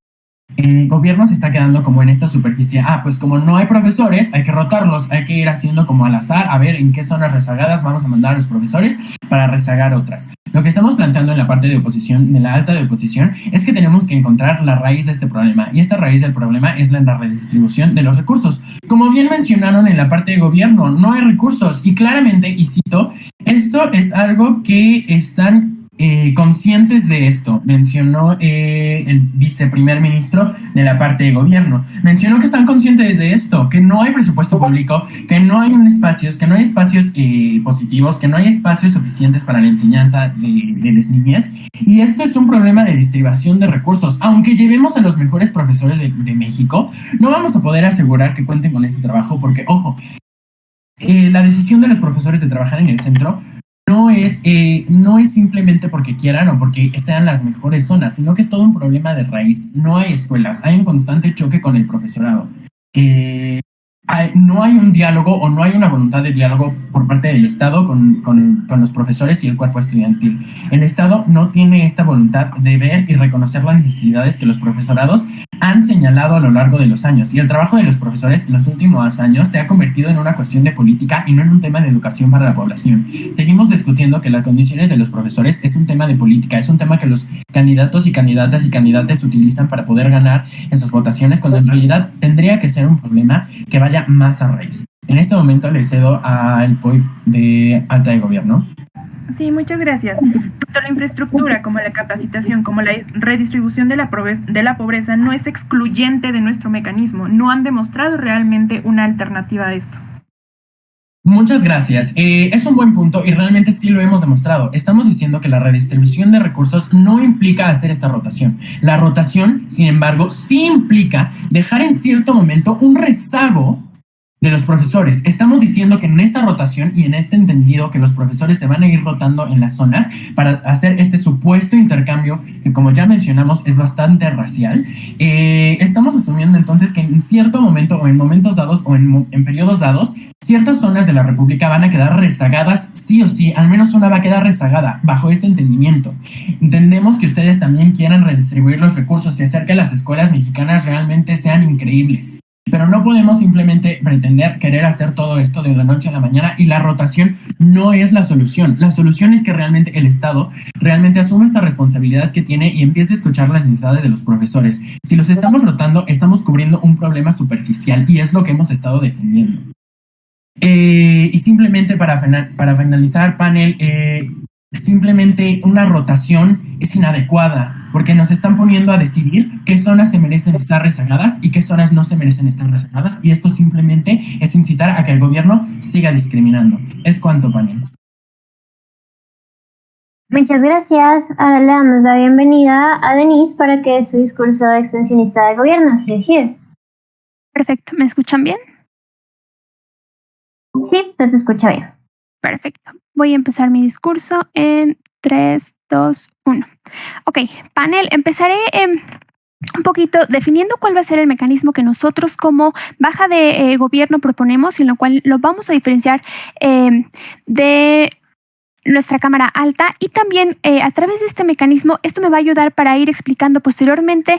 El gobierno se está quedando como en esta superficie. Pues como no hay profesores, hay que rotarlos, hay que ir haciendo como al azar, a ver en qué zonas rezagadas vamos a mandar a los profesores para rezagar otras. Lo que estamos planteando en la parte de oposición, de la alta de oposición, es que tenemos que encontrar la raíz de este problema, y esta raíz del problema es la redistribución de los recursos. Como bien mencionaron en la parte de gobierno, no hay recursos, y claramente, y cito, esto es algo que están conscientes de esto. Mencionó el viceprimer ministro de la parte de gobierno. Mencionó que están conscientes de esto, que no hay presupuesto público, que no hay espacios positivos, que no hay espacios suficientes para la enseñanza de las niñas. Y esto es un problema de distribución de recursos. Aunque llevemos a los mejores profesores de México, no vamos a poder asegurar que cuenten con este trabajo porque, ojo, la decisión de los profesores de trabajar en el centro no es simplemente porque quieran o porque sean las mejores zonas, sino que es todo un problema de raíz. No hay escuelas, hay un constante choque con el profesorado. no hay un diálogo o no hay una voluntad de diálogo por parte del Estado con los profesores y el cuerpo estudiantil. El Estado no tiene esta voluntad de ver y reconocer las necesidades que los profesorados han señalado a lo largo de los años. Y el trabajo de los profesores en los últimos años se ha convertido en una cuestión de política y no en un tema de educación para la población. Seguimos discutiendo que las condiciones de los profesores es un tema de política, es un tema que los candidatos y candidatas utilizan para poder ganar en sus votaciones, cuando en realidad tendría que ser un problema que vaya más a raíz. En este momento le cedo al POI de Alta de Gobierno. Sí, muchas gracias. Tanto la infraestructura como la capacitación, como la redistribución de la pobreza no es excluyente de nuestro mecanismo. No han demostrado realmente una alternativa a esto. Muchas gracias. Es un buen punto y realmente sí lo hemos demostrado. Estamos diciendo que la redistribución de recursos no implica hacer esta rotación. La rotación, sin embargo, sí implica dejar en cierto momento un rezago de los profesores. Estamos diciendo que en esta rotación y en este entendido que los profesores se van a ir rotando en las zonas para hacer este supuesto intercambio que, como ya mencionamos, es bastante racial. Estamos asumiendo entonces que en cierto momento o en momentos dados o en periodos dados, ciertas zonas de la República van a quedar rezagadas sí o sí, al menos una va a quedar rezagada bajo este entendimiento. Entendemos que ustedes también quieran redistribuir los recursos y hacer que las escuelas mexicanas realmente sean increíbles. Pero no podemos simplemente pretender querer hacer todo esto de la noche a la mañana, y la rotación no es la solución. La solución es que realmente el Estado realmente asume esta responsabilidad que tiene y empiece a escuchar las necesidades de los profesores. Si los estamos rotando, estamos cubriendo un problema superficial y es lo que hemos estado defendiendo. Y simplemente para finalizar, panel, simplemente una rotación es inadecuada porque nos están poniendo a decidir qué zonas se merecen estar rezagadas y qué zonas no se merecen estar rezagadas, y esto simplemente es incitar a que el gobierno siga discriminando. Es cuanto, panel. Muchas gracias. Ahora le damos la bienvenida a Denise para que dé su discurso de extensionista de gobierno. Perfecto, ¿me escuchan bien? Sí, te escucha bien. Perfecto. Voy a empezar mi discurso en 3, 2, 1. Ok, panel, empezaré un poquito definiendo cuál va a ser el mecanismo que nosotros como baja de gobierno proponemos, y en lo cual lo vamos a diferenciar de nuestra Cámara Alta, y también a través de este mecanismo esto me va a ayudar para ir explicando posteriormente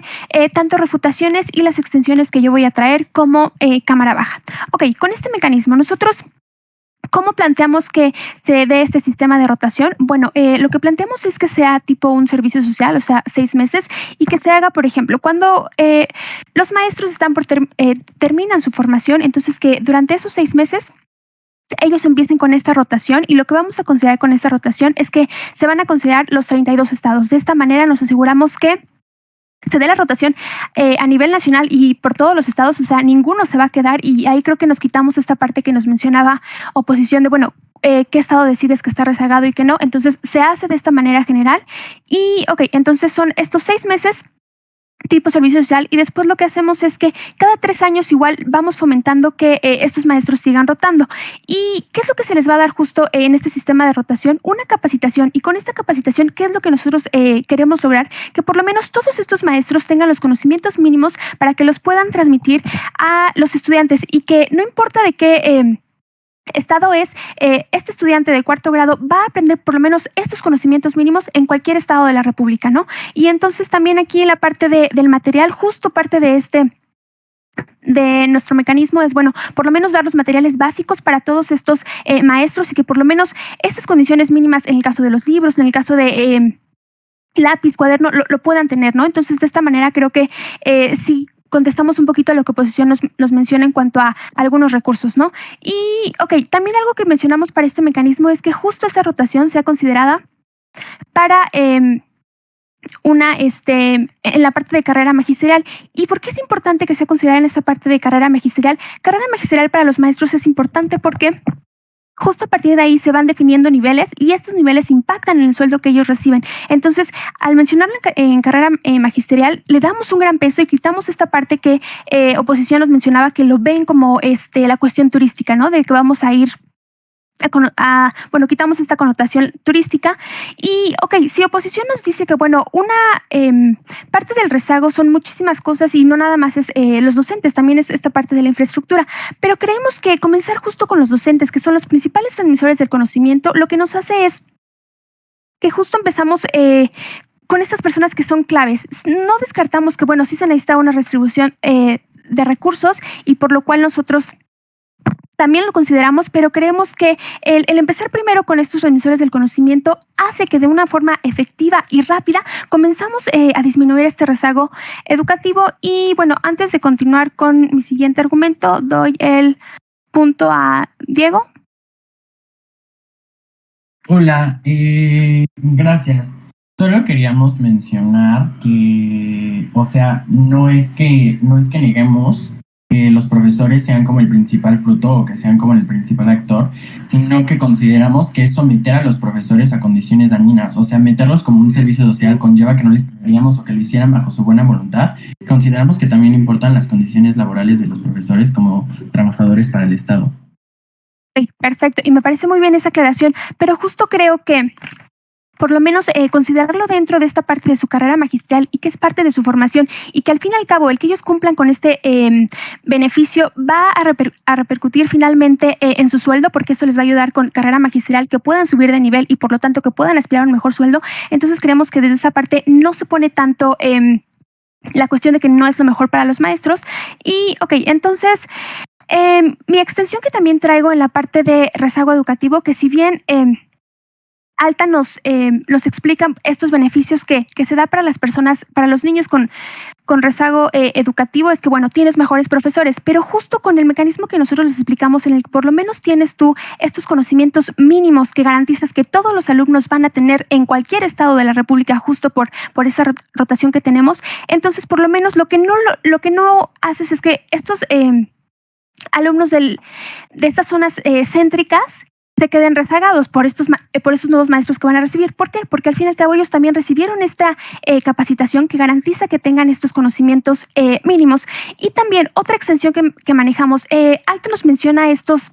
tanto refutaciones y las extensiones que yo voy a traer como Cámara Baja. Ok, con este mecanismo nosotros, ¿cómo planteamos que se dé este sistema de rotación? Bueno, lo que planteamos es que sea tipo un servicio social, o sea, 6 meses, y que se haga, por ejemplo, cuando los maestros están terminan su formación, entonces que durante esos 6 meses ellos empiecen con esta rotación, y lo que vamos a considerar con esta rotación es que se van a considerar los 32 estados. De esta manera nos aseguramos que se dé la rotación a nivel nacional y por todos los estados, o sea, ninguno se va a quedar, y ahí creo que nos quitamos esta parte que nos mencionaba oposición de, bueno, qué estado decides que está rezagado y que no. Entonces se hace de esta manera general, y ok, entonces son estos 6 meses tipo servicio social, y después lo que hacemos es que cada 3 años igual vamos fomentando que estos maestros sigan rotando. ¿Y qué es lo que se les va a dar justo en este sistema de rotación? Una capacitación, y con esta capacitación, ¿qué es lo que nosotros queremos lograr? Que por lo menos todos estos maestros tengan los conocimientos mínimos para que los puedan transmitir a los estudiantes, y que no importa de qué estado es, este estudiante de 4º grado va a aprender por lo menos estos conocimientos mínimos en cualquier estado de la República, ¿no? Y entonces también aquí la parte del material, justo parte de nuestro mecanismo es, bueno, por lo menos dar los materiales básicos para todos estos maestros, y que por lo menos estas condiciones mínimas en el caso de los libros, en el caso de lápiz, cuaderno, lo puedan tener, ¿no? Entonces, de esta manera creo que sí contestamos un poquito a lo que oposición nos menciona en cuanto a algunos recursos, ¿no? Y, ok, también algo que mencionamos para este mecanismo es que justo esa rotación sea considerada para en la parte de carrera magisterial. ¿Y por qué es importante que sea considerada en esta parte de carrera magisterial? Carrera magisterial para los maestros es importante porque justo a partir de ahí se van definiendo niveles, y estos niveles impactan en el sueldo que ellos reciben. Entonces, al mencionarlo en carrera magisterial, le damos un gran peso y quitamos esta parte que oposición nos mencionaba, que lo ven como la cuestión turística, ¿no? De que vamos a ir bueno, quitamos esta connotación turística. Y, ok, si oposición nos dice que, bueno, una parte del rezago son muchísimas cosas y no nada más es los docentes, también es esta parte de la infraestructura, pero creemos que comenzar justo con los docentes, que son los principales transmisores del conocimiento, lo que nos hace es que justo empezamos con estas personas que son claves. No descartamos que, bueno, sí se necesita una distribución de recursos y por lo cual nosotros también lo consideramos, pero creemos que el empezar primero con estos transmisores del conocimiento hace que de una forma efectiva y rápida comenzamos a disminuir este rezago educativo. Y bueno, antes de continuar con mi siguiente argumento, doy el punto a Diego. Hola, gracias. Solo queríamos mencionar que, o sea, no es que neguemos que los profesores sean como el principal fruto o que sean como el principal actor, sino que consideramos que someter a los profesores a condiciones dañinas, o sea, meterlos como un servicio social conlleva que no les pagaríamos o que lo hicieran bajo su buena voluntad. Consideramos que también importan las condiciones laborales de los profesores como trabajadores para el Estado. Okay, perfecto, y me parece muy bien esa aclaración, pero justo creo que por lo menos considerarlo dentro de esta parte de su carrera magistral y que es parte de su formación y que al fin y al cabo el que ellos cumplan con este beneficio va a repercutir finalmente en su sueldo, porque esto les va a ayudar con carrera magistral, que puedan subir de nivel y por lo tanto que puedan aspirar a un mejor sueldo. Entonces creemos que desde esa parte no se pone tanto la cuestión de que no es lo mejor para los maestros. Y ok, entonces mi extensión que también traigo en la parte de rezago educativo, que si bien Alta nos explica estos beneficios que se da para las personas, para los niños con rezago educativo, es que, bueno, tienes mejores profesores, pero justo con el mecanismo que nosotros les explicamos, en el que por lo menos tienes tú estos conocimientos mínimos que garantizas que todos los alumnos van a tener en cualquier estado de la República, justo por esa rotación que tenemos. Entonces, por lo menos lo que no haces es que estos alumnos de estas zonas céntricas se queden rezagados por estos nuevos maestros que van a recibir. ¿Por qué? Porque al fin y al cabo ellos también recibieron esta capacitación que garantiza que tengan estos conocimientos mínimos. Y también otra extensión que manejamos, Alta nos menciona estas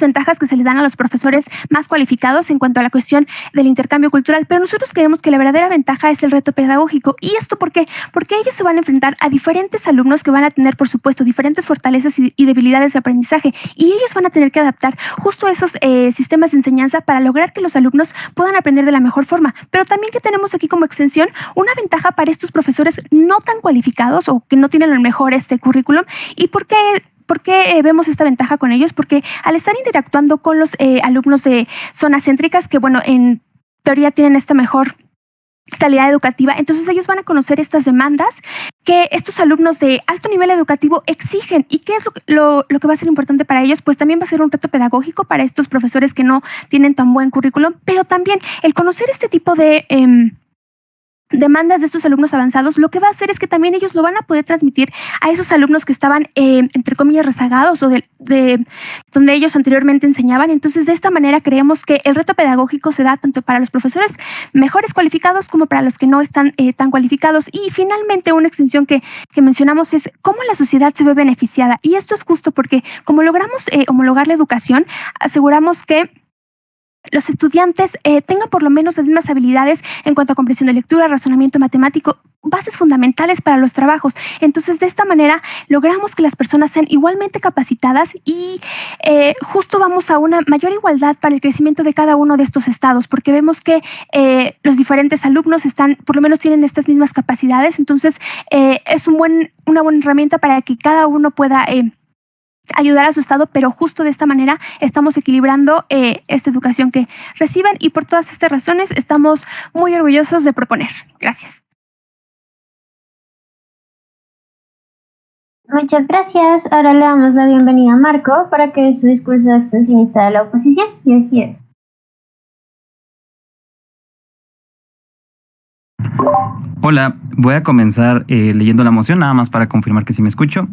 ventajas que se le dan a los profesores más cualificados en cuanto a la cuestión del intercambio cultural, pero nosotros creemos que la verdadera ventaja es el reto pedagógico. ¿Y esto por qué? Porque ellos se van a enfrentar a diferentes alumnos que van a tener, por supuesto, diferentes fortalezas y debilidades de aprendizaje, y ellos van a tener que adaptar justo esos sistemas de enseñanza para lograr que los alumnos puedan aprender de la mejor forma. Pero también que tenemos aquí como extensión una ventaja para estos profesores no tan cualificados o que no tienen el mejor currículum. ¿Y por qué vemos esta ventaja con ellos? Porque al estar interactuando con los alumnos de zonas céntricas, que bueno, en teoría tienen esta mejor calidad educativa, entonces ellos van a conocer estas demandas que estos alumnos de alto nivel educativo exigen. ¿Y qué es lo que va a ser importante para ellos? Pues también va a ser un reto pedagógico para estos profesores que no tienen tan buen currículum, pero también el conocer este tipo de demandas de estos alumnos avanzados, lo que va a hacer es que también ellos lo van a poder transmitir a esos alumnos que estaban, entre comillas, rezagados o de donde ellos anteriormente enseñaban. Entonces, de esta manera creemos que el reto pedagógico se da tanto para los profesores mejores cualificados como para los que no están tan cualificados. Y finalmente, una extensión que mencionamos es cómo la sociedad se ve beneficiada. Y esto es justo porque como logramos homologar la educación, aseguramos que los estudiantes tengan por lo menos las mismas habilidades en cuanto a comprensión de lectura, razonamiento matemático, bases fundamentales para los trabajos. Entonces, de esta manera logramos que las personas sean igualmente capacitadas y justo vamos a una mayor igualdad para el crecimiento de cada uno de estos estados, porque vemos que los diferentes alumnos por lo menos tienen estas mismas capacidades. Entonces, es una buena herramienta para que cada uno pueda ayudar a su estado, pero justo de esta manera estamos equilibrando esta educación que reciben, y por todas estas razones estamos muy orgullosos de proponer. Gracias. Muchas gracias. Ahora le damos la bienvenida a Marco para que dé su discurso de extensionista de la oposición. You're here. Hola, voy a comenzar leyendo la moción, nada más para confirmar que sí me escucho.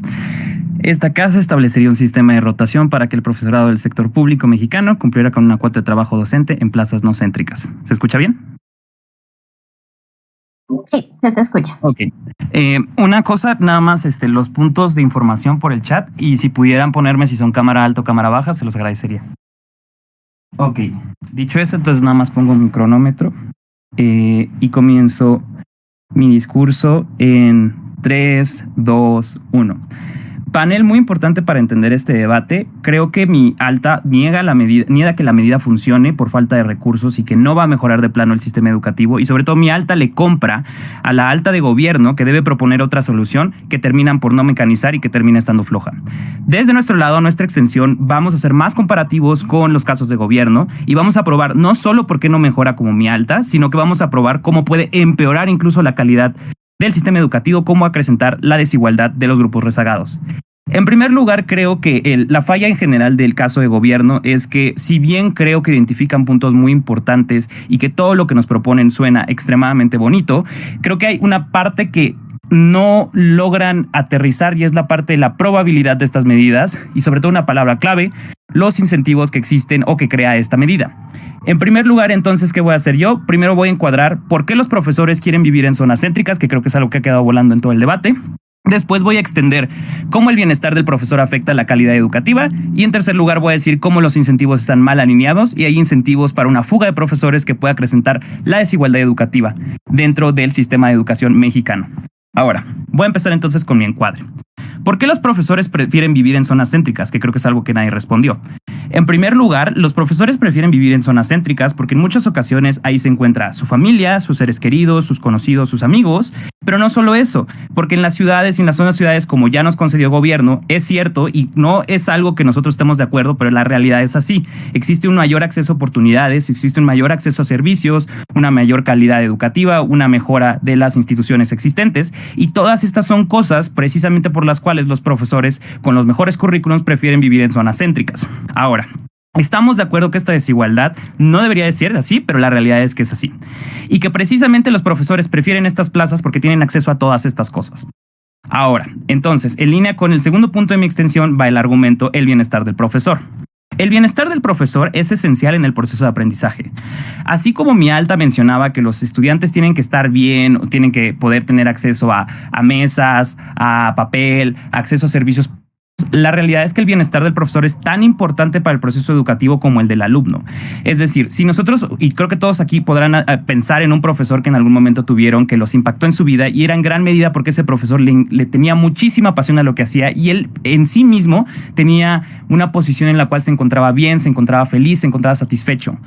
Esta casa establecería un sistema de rotación para que el profesorado del sector público mexicano cumpliera con una cuota de trabajo docente en plazas no céntricas. ¿Se escucha bien? Sí, se te escucha. Ok. Una cosa, nada más los puntos de información por el chat, y si pudieran ponerme si son cámara alta o cámara baja, se los agradecería. Ok, dicho eso, entonces nada más pongo mi cronómetro y comienzo mi discurso en 3, 2, 1. Panel muy importante para entender este debate. Creo que mi alta niega que la medida funcione por falta de recursos y que no va a mejorar de plano el sistema educativo, y sobre todo mi alta le compra a la alta de gobierno, que debe proponer otra solución que terminan por no mecanizar y que termina estando floja. Desde nuestro lado, nuestra extensión, vamos a hacer más comparativos con los casos de gobierno y vamos a probar no solo por qué no mejora como mi alta, sino que vamos a probar cómo puede empeorar incluso la calidad del sistema educativo, cómo acrecentar la desigualdad de los grupos rezagados. En primer lugar, creo que la falla en general del caso de gobierno es que, si bien creo que identifican puntos muy importantes y que todo lo que nos proponen suena extremadamente bonito, creo que hay una parte que no logran aterrizar, y es la parte de la probabilidad de estas medidas y sobre todo una palabra clave, los incentivos que existen o que crea esta medida. En primer lugar, entonces, ¿qué voy a hacer yo? Primero voy a encuadrar por qué los profesores quieren vivir en zonas céntricas, que creo que es algo que ha quedado volando en todo el debate. Después voy a extender cómo el bienestar del profesor afecta la calidad educativa, y en tercer lugar voy a decir cómo los incentivos están mal alineados y hay incentivos para una fuga de profesores que puede acrecentar la desigualdad educativa dentro del sistema de educación mexicano. Ahora, voy a empezar entonces con mi encuadre. ¿Por qué los profesores prefieren vivir en zonas céntricas? Que creo que es algo que nadie respondió. En primer lugar, los profesores prefieren vivir en zonas céntricas porque en muchas ocasiones ahí se encuentra su familia, sus seres queridos, sus conocidos, sus amigos, pero no solo eso, porque en las ciudades y en las zonas ciudades, como ya nos concedió el gobierno, es cierto y no es algo que nosotros estemos de acuerdo, pero la realidad es así. Existe un mayor acceso a oportunidades, existe un mayor acceso a servicios, una mayor calidad educativa, una mejora de las instituciones existentes, y todas estas son cosas precisamente por las cuales los profesores con los mejores currículums prefieren vivir en zonas céntricas. Ahora, estamos de acuerdo que esta desigualdad no debería de ser así, pero la realidad es que es así. Y que precisamente los profesores prefieren estas plazas porque tienen acceso a todas estas cosas. Ahora, entonces, en línea con el segundo punto de mi extensión va el argumento el bienestar del profesor. El bienestar del profesor es esencial en el proceso de aprendizaje. Así como mi alta mencionaba que los estudiantes tienen que estar bien, tienen que poder tener acceso a mesas, a papel, acceso a servicios, la realidad es que el bienestar del profesor es tan importante para el proceso educativo como el del alumno. Es decir, si nosotros, y creo que todos aquí podrán pensar en un profesor que en algún momento tuvieron, que los impactó en su vida, y era en gran medida porque ese profesor le tenía muchísima pasión a lo que hacía y él en sí mismo tenía una posición en la cual se encontraba bien, se encontraba feliz, se encontraba satisfecho.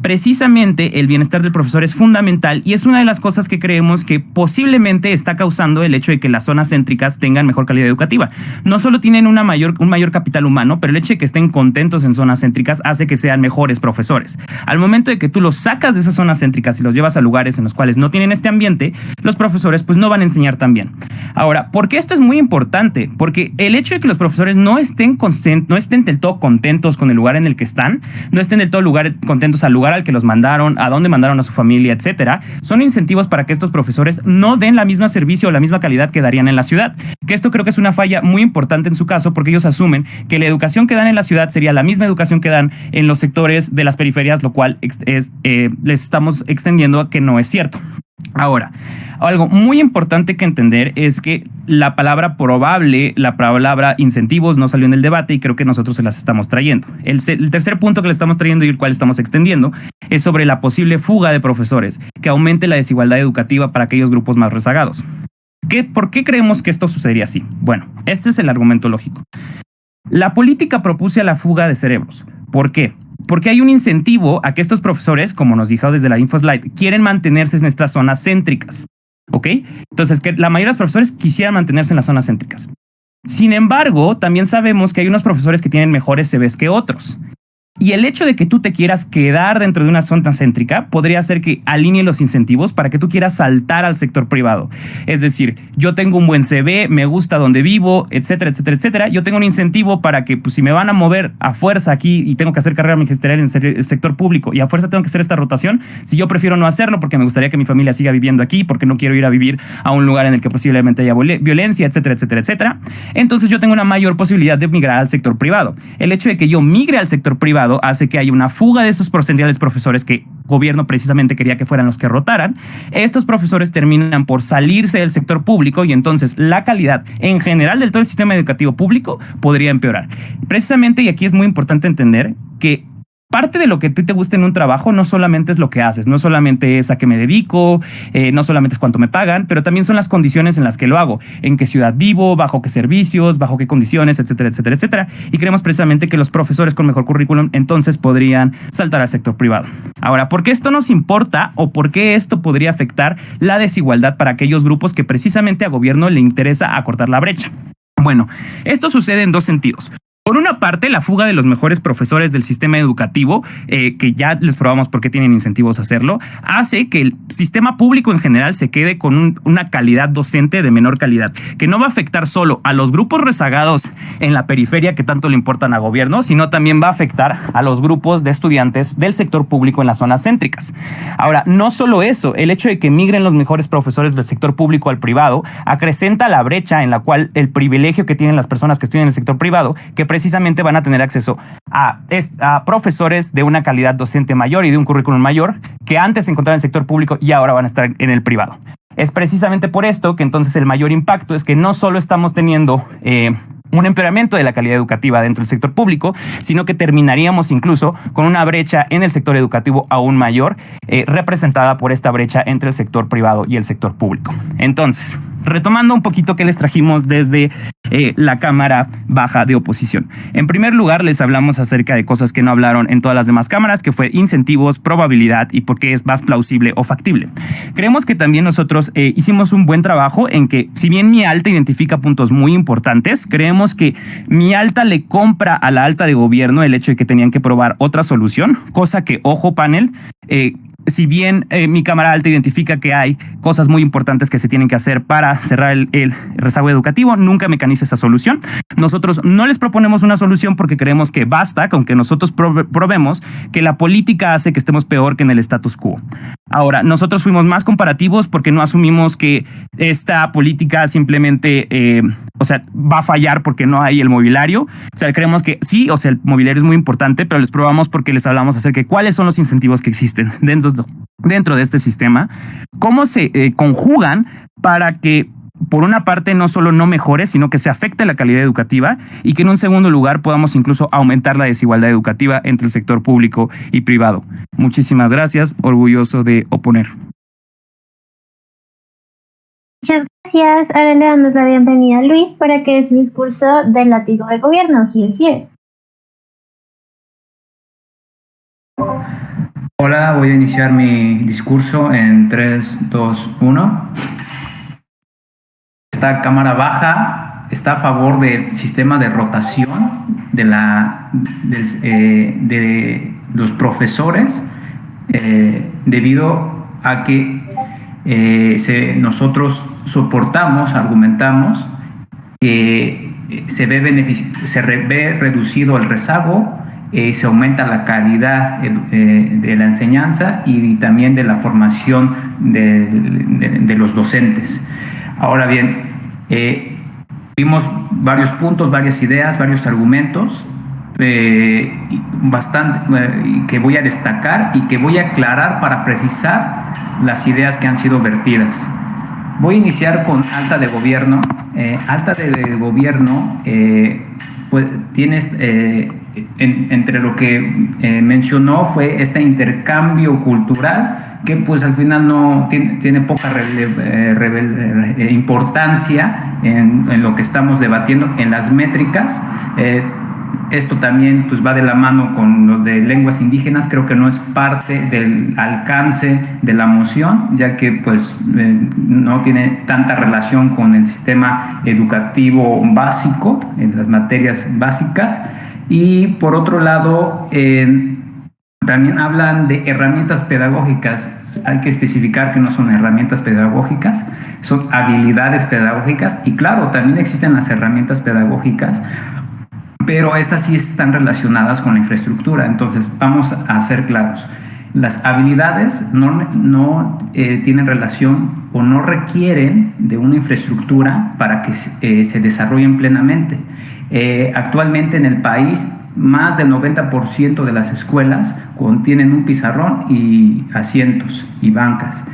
Precisamente el bienestar del profesor es fundamental y es una de las cosas que creemos que posiblemente está causando el hecho de que las zonas céntricas tengan mejor calidad educativa. No solo tienen un mayor capital humano, pero el hecho de que estén contentos en zonas céntricas hace que sean mejores profesores. Al momento de que tú los sacas de esas zonas céntricas y los llevas a lugares en los cuales no tienen este ambiente, los profesores pues no van a enseñar tan bien. Ahora, ¿por qué esto es muy importante? Porque el hecho de que los profesores no estén del todo contentos con el lugar en el que están, no estén del todo contentos al lugar al que los mandaron, a dónde mandaron a su familia, etcétera, son incentivos para que estos profesores no den la misma servicio o la misma calidad que darían en la ciudad. Que esto creo que es una falla muy importante en su caso, porque ellos asumen que la educación que dan en la ciudad sería la misma educación que dan en los sectores de las periferias, lo cual les estamos extendiendo a que no es cierto. Ahora, algo muy importante que entender es que la palabra probable, la palabra incentivos no salió en el debate y creo que nosotros se las estamos trayendo. El tercer punto que le estamos trayendo y el cual estamos extendiendo es sobre la posible fuga de profesores que aumente la desigualdad educativa para aquellos grupos más rezagados. ¿Por qué creemos que esto sucedería así? Bueno, este es el argumento lógico. La política propicia la fuga de cerebros. ¿Por qué? Porque hay un incentivo a que estos profesores, como nos dijo desde la InfoSlide, quieren mantenerse en estas zonas céntricas. ¿Ok? Entonces, que la mayoría de los profesores quisieran mantenerse en las zonas céntricas. Sin embargo, también sabemos que hay unos profesores que tienen mejores CVs que otros. Y el hecho de que tú te quieras quedar dentro de una zona céntrica podría hacer que alinee los incentivos para que tú quieras saltar al sector privado. Es decir, yo tengo un buen CV, me gusta donde vivo, etcétera, etcétera, etcétera. Yo tengo un incentivo para que, pues, si me van a mover a fuerza aquí y tengo que hacer carrera magisterial en el sector público y a fuerza tengo que hacer esta rotación, si yo prefiero no hacerlo porque me gustaría que mi familia siga viviendo aquí, porque no quiero ir a vivir a un lugar en el que posiblemente haya violencia, etcétera, etcétera, etcétera, entonces yo tengo una mayor posibilidad de migrar al sector privado. El hecho de que yo migre al sector privado hace que haya una fuga de esos porcentuales profesores que el gobierno precisamente quería que fueran los que rotaran. Estos profesores terminan por salirse del sector público y entonces la calidad en general del todo el sistema educativo público podría empeorar. Precisamente, y aquí es muy importante entender que parte de lo que a ti te gusta en un trabajo no solamente es lo que haces, no solamente es a qué me dedico, no solamente es cuánto me pagan, pero también son las condiciones en las que lo hago, en qué ciudad vivo, bajo qué servicios, bajo qué condiciones, etcétera, etcétera, etcétera. Y creemos precisamente que los profesores con mejor currículum entonces podrían saltar al sector privado. Ahora, ¿por qué esto nos importa o por qué esto podría afectar la desigualdad para aquellos grupos que precisamente a gobierno le interesa acortar la brecha? Bueno, esto sucede en dos sentidos. Por una parte, la fuga de los mejores profesores del sistema educativo, que ya les probamos por qué tienen incentivos a hacerlo, hace que el sistema público en general se quede con una calidad docente de menor calidad, que no va a afectar solo a los grupos rezagados en la periferia que tanto le importan a gobierno, sino también va a afectar a los grupos de estudiantes del sector público en las zonas céntricas. Ahora, no solo eso, el hecho de que migren los mejores profesores del sector público al privado acrecenta la brecha en la cual el privilegio que tienen las personas que estudian en el sector privado, que precisamente van a tener acceso a profesores de una calidad docente mayor y de un currículum mayor que antes se encontraban en el sector público y ahora van a estar en el privado. Es precisamente por esto que entonces el mayor impacto es que no solo estamos teniendo un empeoramiento de la calidad educativa dentro del sector público, sino que terminaríamos incluso con una brecha en el sector educativo aún mayor, representada por esta brecha entre el sector privado y el sector público. Entonces, retomando un poquito que les trajimos desde la Cámara Baja de Oposición. En primer lugar, les hablamos acerca de cosas que no hablaron en todas las demás cámaras, que fue incentivos, probabilidad y por qué es más plausible o factible. Creemos que también nosotros hicimos un buen trabajo en que, si bien mi alta identifica puntos muy importantes, creemos que mi alta le compra a la alta de gobierno el hecho de que tenían que probar otra solución, cosa que, ojo panel, si bien mi cámara alta identifica que hay cosas muy importantes que se tienen que hacer para cerrar el rezago educativo, nunca mecaniza esa solución. Nosotros no les proponemos una solución porque creemos que basta con que nosotros probemos que la política hace que estemos peor que en el status quo. Ahora, nosotros fuimos más comparativos porque no asumimos que esta política simplemente va a fallar porque no hay el mobiliario. O sea, creemos que sí, el mobiliario es muy importante, pero les probamos porque les hablamos acerca de cuáles son los incentivos que existen dentro de este sistema, cómo se conjugan para que, por una parte, no solo no mejore, sino que se afecte la calidad educativa y que en un segundo lugar podamos incluso aumentar la desigualdad educativa entre el sector público y privado. Muchísimas gracias, orgulloso de oponer. Muchas gracias. Ahora le damos la bienvenida a Luis para que dé su discurso del látigo de gobierno. Here. Hola, voy a iniciar mi discurso en 3, 2, 1. Esta Cámara Baja está a favor del sistema de rotación de los profesores debido a que nosotros argumentamos que se ve reducido el rezago, se aumenta la calidad de la enseñanza y también de la formación de los docentes. Ahora bien, vimos varios puntos, varias ideas, varios argumentos que voy a destacar y que voy a aclarar para precisar las ideas que han sido vertidas. Voy a iniciar con alta de gobierno. Alta de gobierno, pues tienes entre lo que mencionó fue este intercambio cultural que pues al final no tiene poca importancia en lo que estamos debatiendo en las métricas. Esto también pues va de la mano con los de lenguas indígenas. Creo que no es parte del alcance de la moción, ya que pues no tiene tanta relación con el sistema educativo básico, en las materias básicas. Y por otro lado, también hablan de herramientas pedagógicas. Hay que especificar que no son herramientas pedagógicas, son habilidades pedagógicas. Y claro, también existen las herramientas pedagógicas, pero estas sí están relacionadas con la infraestructura. Entonces, vamos a ser claros. Las habilidades no tienen relación o no requieren de una infraestructura para que se desarrollen plenamente. Actualmente en el país, más del 90% de las escuelas contienen un pizarrón y asientos y bancas.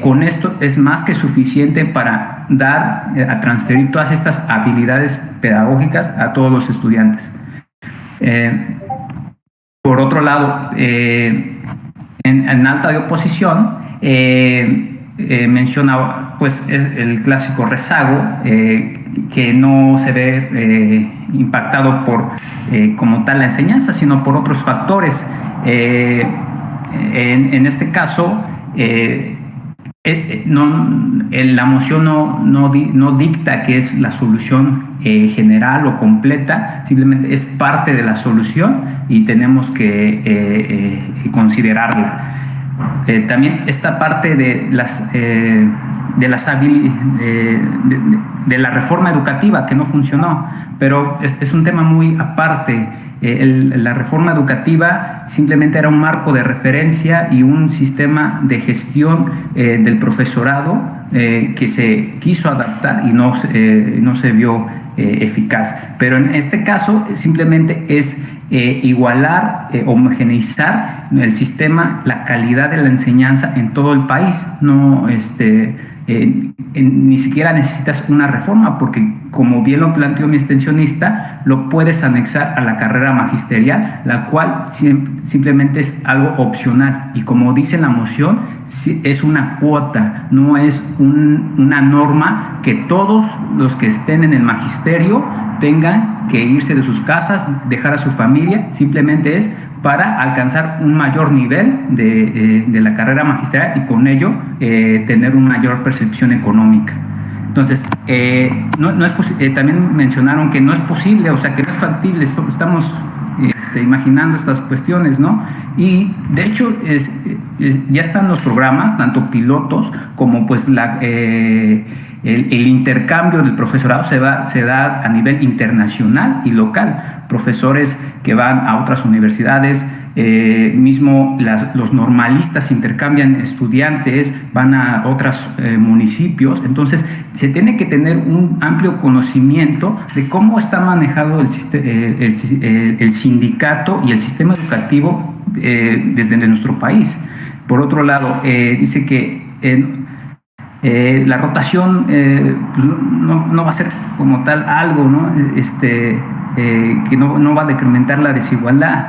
Con esto es más que suficiente para a transferir todas estas habilidades pedagógicas a todos los estudiantes. Por otro lado, en alta de oposición, mencionaba pues el clásico rezago que no se ve impactado por como tal la enseñanza, sino por otros factores. En este caso, la moción no dicta que es la solución general o completa, simplemente es parte de la solución y tenemos que considerarla. También esta parte de la reforma educativa que no funcionó, pero es un tema muy aparte. La reforma educativa simplemente era un marco de referencia y un sistema de gestión del profesorado que se quiso adaptar y no se vio eficaz. Pero en este caso simplemente es igualar, homogeneizar el sistema, la calidad de la enseñanza en todo el país. No, ni siquiera necesitas una reforma porque, como bien lo planteó mi extensionista, lo puedes anexar a la carrera magisterial, la cual simplemente es algo opcional y, como dice la moción, es una cuota, no es una norma que todos los que estén en el magisterio tengan que irse de sus casas, dejar a su familia. Simplemente es para alcanzar un mayor nivel de la carrera magisterial y con ello tener una mayor percepción económica. Entonces, también mencionaron que no es posible, o sea, que no es factible. Estamos imaginando estas cuestiones, ¿no? Y de hecho ya están los programas, tanto pilotos como pues el intercambio del profesorado se da a nivel internacional y local. Profesores que van a otras universidades, los normalistas intercambian estudiantes, van a otros municipios. Entonces, se tiene que tener un amplio conocimiento de cómo está manejado el sindicato y el sistema educativo desde nuestro país. Por otro lado, dice que la rotación pues no va a ser como tal algo, ¿no? Que no va a decrementar la desigualdad.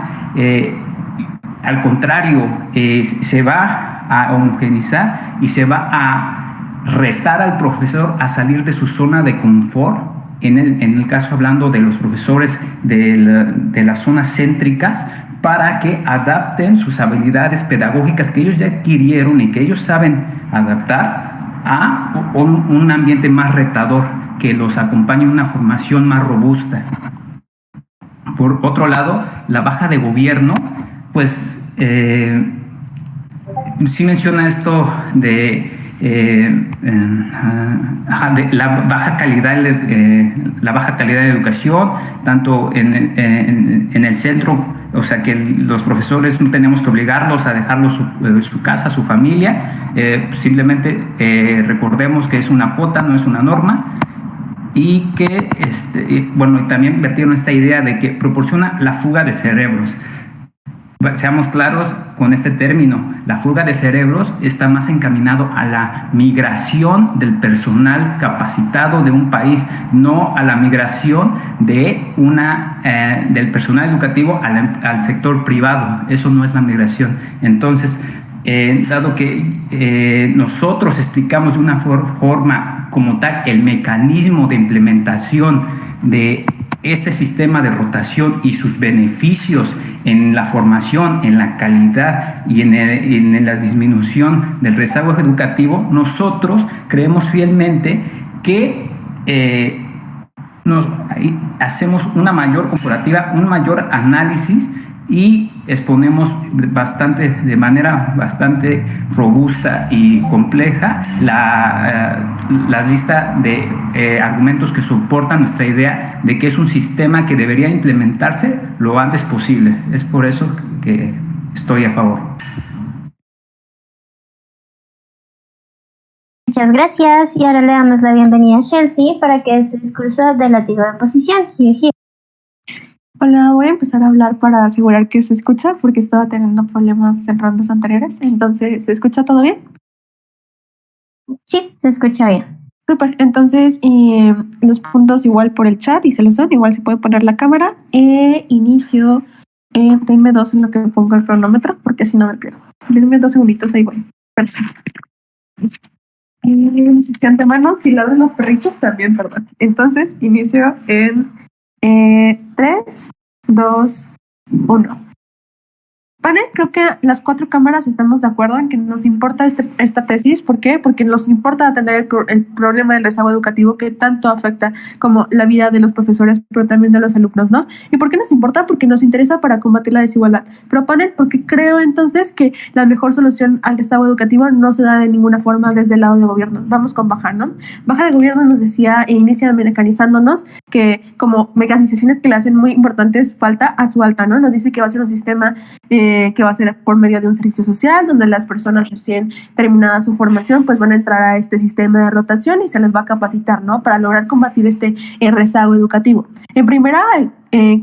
Al contrario, se va a homogeneizar y se va a retar al profesor a salir de su zona de confort. En el caso, hablando de los profesores de las zonas céntricas, para que adapten sus habilidades pedagógicas que ellos ya adquirieron y que ellos saben adaptar a un ambiente más retador, que los acompañe en una formación más robusta. Por otro lado, la baja de gobierno, pues sí menciona esto de la baja calidad de educación, tanto en el centro, o sea que los profesores no tenemos que obligarlos a dejarlos su casa, su familia, simplemente recordemos que es una cuota, no es una norma. Y que, también vertieron esta idea de que proporciona la fuga de cerebros. Seamos claros con este término, la fuga de cerebros está más encaminado a la migración del personal capacitado de un país, no a la migración del personal educativo al sector privado. Eso no es la migración. Entonces, dado que nosotros explicamos de una forma como tal el mecanismo de implementación de este sistema de rotación y sus beneficios en la formación, en la calidad y en la disminución del rezago educativo, nosotros creemos fielmente que hacemos una mayor comparativa, un mayor análisis y exponemos de manera bastante robusta y compleja la lista de argumentos que soportan nuestra idea de que es un sistema que debería implementarse lo antes posible. Es por eso que estoy a favor. Muchas gracias, y ahora le damos la bienvenida a Chelsea para que dé su discurso de látigo de oposición. Hola, voy a empezar a hablar para asegurar que se escucha porque estaba teniendo problemas en rondas anteriores. Entonces, ¿se escucha todo bien? Sí, se escucha bien. Súper, entonces los puntos igual por el chat y se los dan, igual se puede poner la cámara. Inicio Denme 2 en lo que pongo el cronómetro, porque si no me pierdo. Denme 2 segunditos, ahí voy. Perfecto. De antemano, si ladran los perritos, también, perdón. Entonces, inicio en 3, 2, 1. Vale, creo que las 4 cámaras estamos de acuerdo en que nos importa esta tesis. ¿Por qué? Porque nos importa atender el problema del rezago educativo que tanto afecta como la vida de los profesores, pero también de los alumnos, ¿no? ¿Y por qué nos importa? Porque nos interesa para combatir la desigualdad. Pero panel, porque creo entonces que la mejor solución al rezago educativo no se da de ninguna forma desde el lado de gobierno. Vamos con Baja, ¿no? Baja de gobierno nos decía e inicia mecanizándonos que como mecanizaciones que le hacen muy importantes falta a su alta, ¿no? Nos dice que va a ser un sistema que va a ser por medio de un servicio social, donde las personas recién terminada su formación, pues van a entrar a este sistema de rotación y se les va a capacitar, ¿no? Para lograr combatir este rezago educativo. En primera,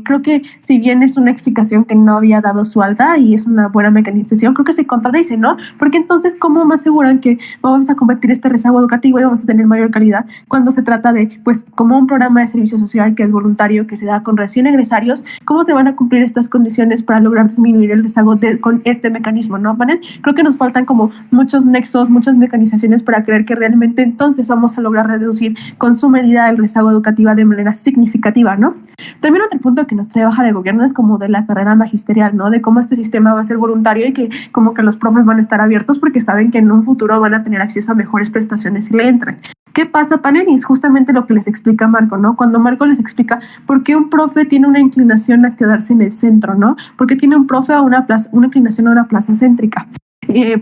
creo que si bien es una explicación que no había dado su alta y es una buena mecanización, creo que se contradice, ¿no? Porque entonces, ¿cómo me aseguran que vamos a combatir este rezago educativo y vamos a tener mayor calidad cuando se trata de, pues, como un programa de servicio social que es voluntario, que se da con recién egresarios? ¿Cómo se van a cumplir estas condiciones para lograr disminuir el rezago con este mecanismo, ¿no, panel? Creo que nos faltan como muchos nexos, muchas mecanizaciones para creer que realmente entonces vamos a lograr reducir con su medida el rezago educativo de manera significativa, ¿no? También otro punto que nos trae Baja de gobierno es como de la carrera magisterial, ¿no? De cómo este sistema va a ser voluntario y que como que los profes van a estar abiertos porque saben que en un futuro van a tener acceso a mejores prestaciones si le entran. ¿Qué pasa, panel? Y es justamente lo que les explica Marco, ¿no? Cuando Marco les explica por qué un profe tiene una inclinación a quedarse en el centro, ¿no? Porque tiene un profe a una inclinación a una plaza céntrica.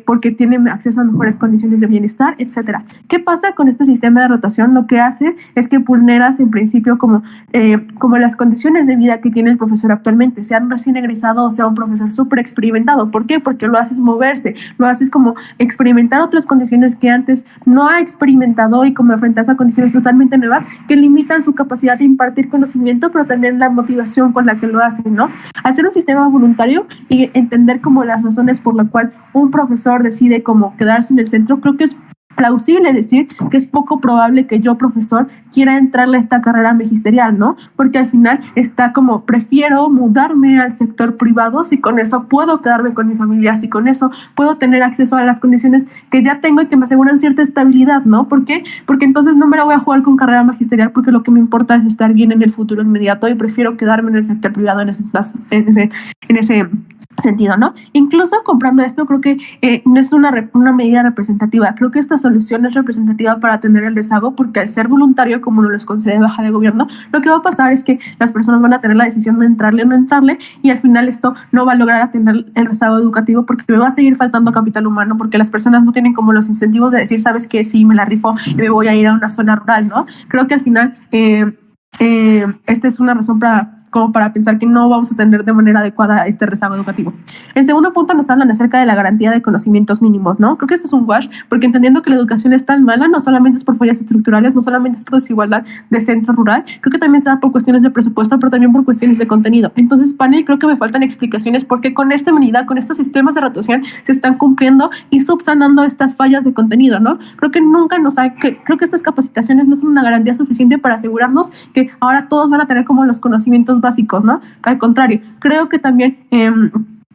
Porque tienen acceso a mejores condiciones de bienestar, etcétera. ¿Qué pasa con este sistema de rotación? Lo que hace es que vulneras en principio como las condiciones de vida que tiene el profesor actualmente, sea un recién egresado o sea un profesor súper experimentado. ¿Por qué? Porque lo haces moverse, lo haces como experimentar otras condiciones que antes no ha experimentado y como enfrentarse a condiciones totalmente nuevas que limitan su capacidad de impartir conocimiento, pero también la motivación con la que lo hacen, ¿no? Al ser un sistema voluntario y entender como las razones por la cual un profesor decide como quedarse en el centro, creo que es plausible decir que es poco probable que yo, profesor, quiera entrarle a esta carrera magisterial, ¿no? Porque al final está como, prefiero mudarme al sector privado si con eso puedo quedarme con mi familia, si con eso puedo tener acceso a las condiciones que ya tengo y que me aseguran cierta estabilidad, ¿no? ¿Por qué? Porque entonces no me la voy a jugar con carrera magisterial porque lo que me importa es estar bien en el futuro inmediato y prefiero quedarme en el sector privado en ese sentido, ¿no? Incluso comprando esto, creo que no es una medida representativa. Creo que esta solución es representativa para atender el rezago porque al ser voluntario, como nos los concede Baja de gobierno, lo que va a pasar es que las personas van a tener la decisión de entrarle o no entrarle y al final esto no va a lograr atender el rezago educativo porque me va a seguir faltando capital humano porque las personas no tienen como los incentivos de decir, ¿sabes qué? Sí, me la rifo y me voy a ir a una zona rural, ¿no? Creo que al final esta es una razón para pensar que no vamos a atender de manera adecuada este rezago educativo. En segundo punto nos hablan acerca de la garantía de conocimientos mínimos, ¿no? Creo que esto es un wash, porque entendiendo que la educación es tan mala, no solamente es por fallas estructurales, no solamente es por desigualdad de centro rural, creo que también se da por cuestiones de presupuesto, pero también por cuestiones de contenido. Entonces, panel, creo que me faltan explicaciones porque con esta medida, con estos sistemas de rotación, se están cumpliendo y subsanando estas fallas de contenido, ¿no? Creo que creo que estas capacitaciones no son una garantía suficiente para asegurarnos que ahora todos van a tener como los conocimientos básicos, ¿no? Al contrario, creo que también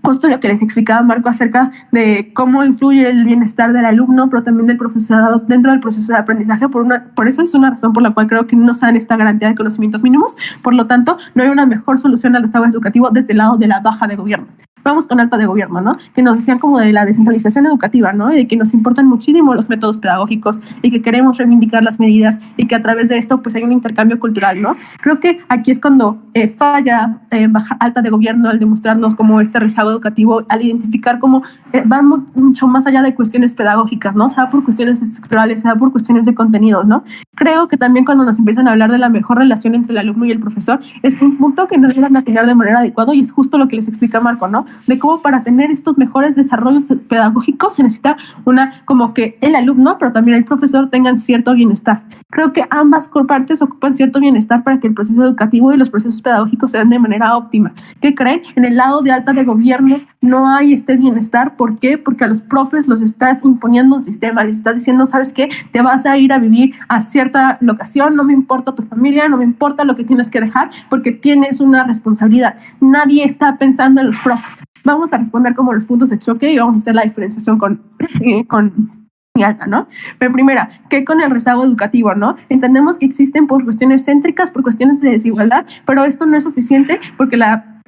justo lo que les explicaba Marco acerca de cómo influye el bienestar del alumno, pero también del profesorado dentro del proceso de aprendizaje. Por eso es una razón por la cual creo que no se dan esta garantía de conocimientos mínimos. Por lo tanto, no hay una mejor solución al rezago educativo desde el lado de la Baja de gobierno. Vamos con alta de gobierno, ¿no? Que nos decían como de la descentralización educativa, ¿no? Y de que nos importan muchísimo los métodos pedagógicos y que queremos reivindicar las medidas y que a través de esto pues hay un intercambio cultural, ¿no? Creo que aquí es cuando falla alta de gobierno al demostrarnos como este rezago educativo, al identificar cómo va mucho más allá de cuestiones pedagógicas, ¿no? Sea por cuestiones estructurales, sea por cuestiones de contenidos, ¿no? Creo que también cuando nos empiezan a hablar de la mejor relación entre el alumno y el profesor, es un punto que no llegan a asignar de manera adecuada y es justo lo que les explica Marco, ¿no? de cómo para tener estos mejores desarrollos pedagógicos se necesita como que el alumno, pero también el profesor tengan cierto bienestar. Creo que ambas partes ocupan cierto bienestar para que el proceso educativo y los procesos pedagógicos se den de manera óptima. ¿Qué creen? En el lado de alta de gobierno no hay este bienestar. ¿Por qué? Porque a los profes los estás imponiendo un sistema, les estás diciendo, ¿sabes qué? Te vas a ir a vivir a cierta locación, no me importa tu familia, no me importa lo que tienes que dejar, porque tienes una responsabilidad. Nadie está pensando en los profes. Vamos a responder como los puntos de choque y vamos a hacer la diferenciación con alta, ¿no? Pero primera, ¿qué con el rezago educativo, no? Entendemos que existen por cuestiones céntricas, por cuestiones de desigualdad, pero esto no es suficiente porque la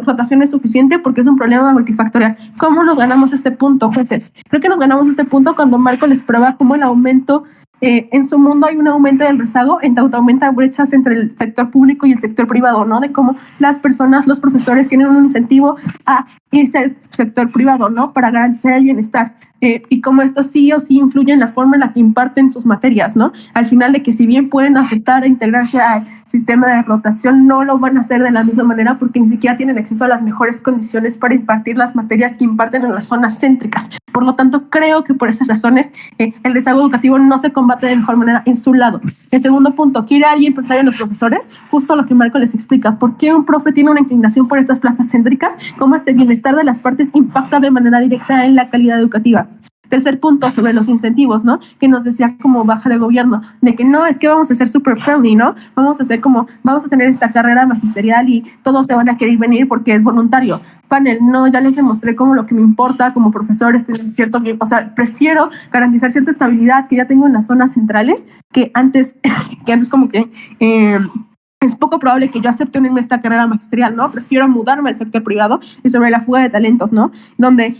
rotación es suficiente porque es un problema multifactorial. ¿Cómo nos ganamos este punto, jefes? Creo que nos ganamos este punto cuando Marco les prueba cómo el aumento en su mundo hay un aumento del rezago, en tanto aumentan brechas entre el sector público y el sector privado, ¿no? De cómo las personas, los profesores tienen un incentivo a irse al sector privado, ¿no? Para garantizar el bienestar. Y cómo esto sí o sí influye en la forma en la que imparten sus materias, ¿no? Al final de que si bien pueden aceptar e integrarse al sistema de rotación, no lo van a hacer de la misma manera porque ni siquiera tienen acceso a las mejores condiciones para impartir las materias que imparten en las zonas céntricas. Por lo tanto, creo que por esas razones el rezago educativo no se combate de mejor manera en su lado. El segundo punto, ¿quiere alguien pensar en los profesores? Justo lo que Marco les explica. ¿Por qué un profe tiene una inclinación por estas plazas céntricas? ¿Cómo este bienestar de las partes impacta de manera directa en la calidad educativa? Tercer punto, sobre los incentivos, ¿no? Que nos decía como baja de gobierno, de que no, es que vamos a ser super friendly, ¿no? Vamos a tener esta carrera magisterial y todos se van a querer venir porque es voluntario. Panel, no, ya les demostré como lo que me importa como profesor es tener cierto, o sea, prefiero garantizar cierta estabilidad que ya tengo en las zonas centrales que antes como que es poco probable que yo acepte unirme a esta carrera magisterial, ¿no? Prefiero mudarme al sector privado y sobre la fuga de talentos, ¿no? Donde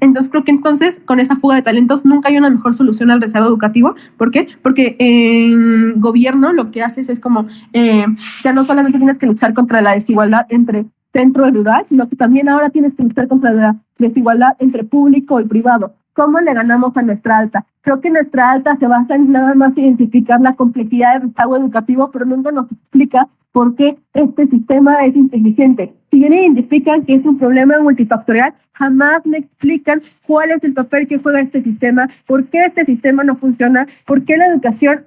entonces creo que entonces con esa fuga de talentos nunca hay una mejor solución al rezago educativo. ¿Por qué? Porque en gobierno lo que haces es como ya no solamente tienes que luchar contra la desigualdad entre centro y rural, sino que también ahora tienes que luchar contra la desigualdad entre público y privado. ¿Cómo le ganamos a nuestra alta? Creo que nuestra alta se basa en nada más identificar la complejidad del rezago educativo, pero nunca nos explica por qué este sistema es inteligente. Si bien identifican que es un problema multifactorial, jamás me explican cuál es el papel que juega este sistema, por qué este sistema no funciona, por qué la educación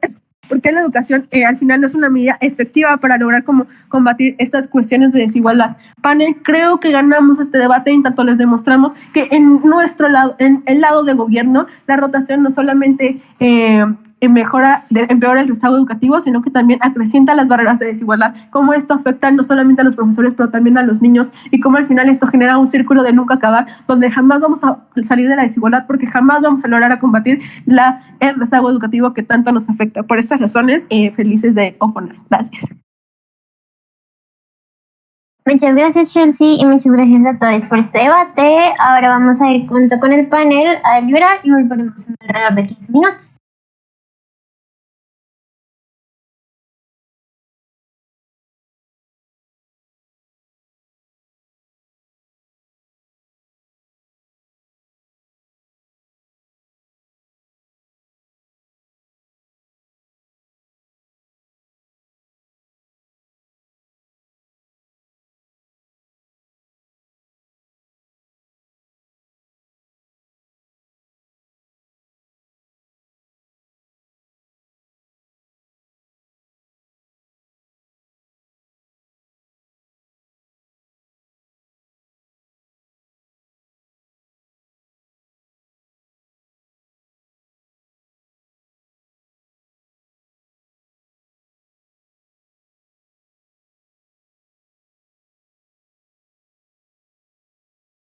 al final no es una medida efectiva para lograr combatir estas cuestiones de desigualdad. Panel, creo que ganamos este debate en tanto les demostramos que en nuestro lado, en el lado de gobierno, la rotación no solamente empeora el rezago educativo, sino que también acrecienta las barreras de desigualdad, cómo esto afecta no solamente a los profesores, pero también a los niños, y cómo al final esto genera un círculo de nunca acabar, donde jamás vamos a salir de la desigualdad, porque jamás vamos a lograr combatir el rezago educativo que tanto nos afecta. Por estas razones, felices de oponer. Gracias. Muchas gracias, Chelsea, y muchas gracias a todos por este debate. Ahora vamos a ir junto con el panel a deliberar y volveremos en alrededor de 15 minutos.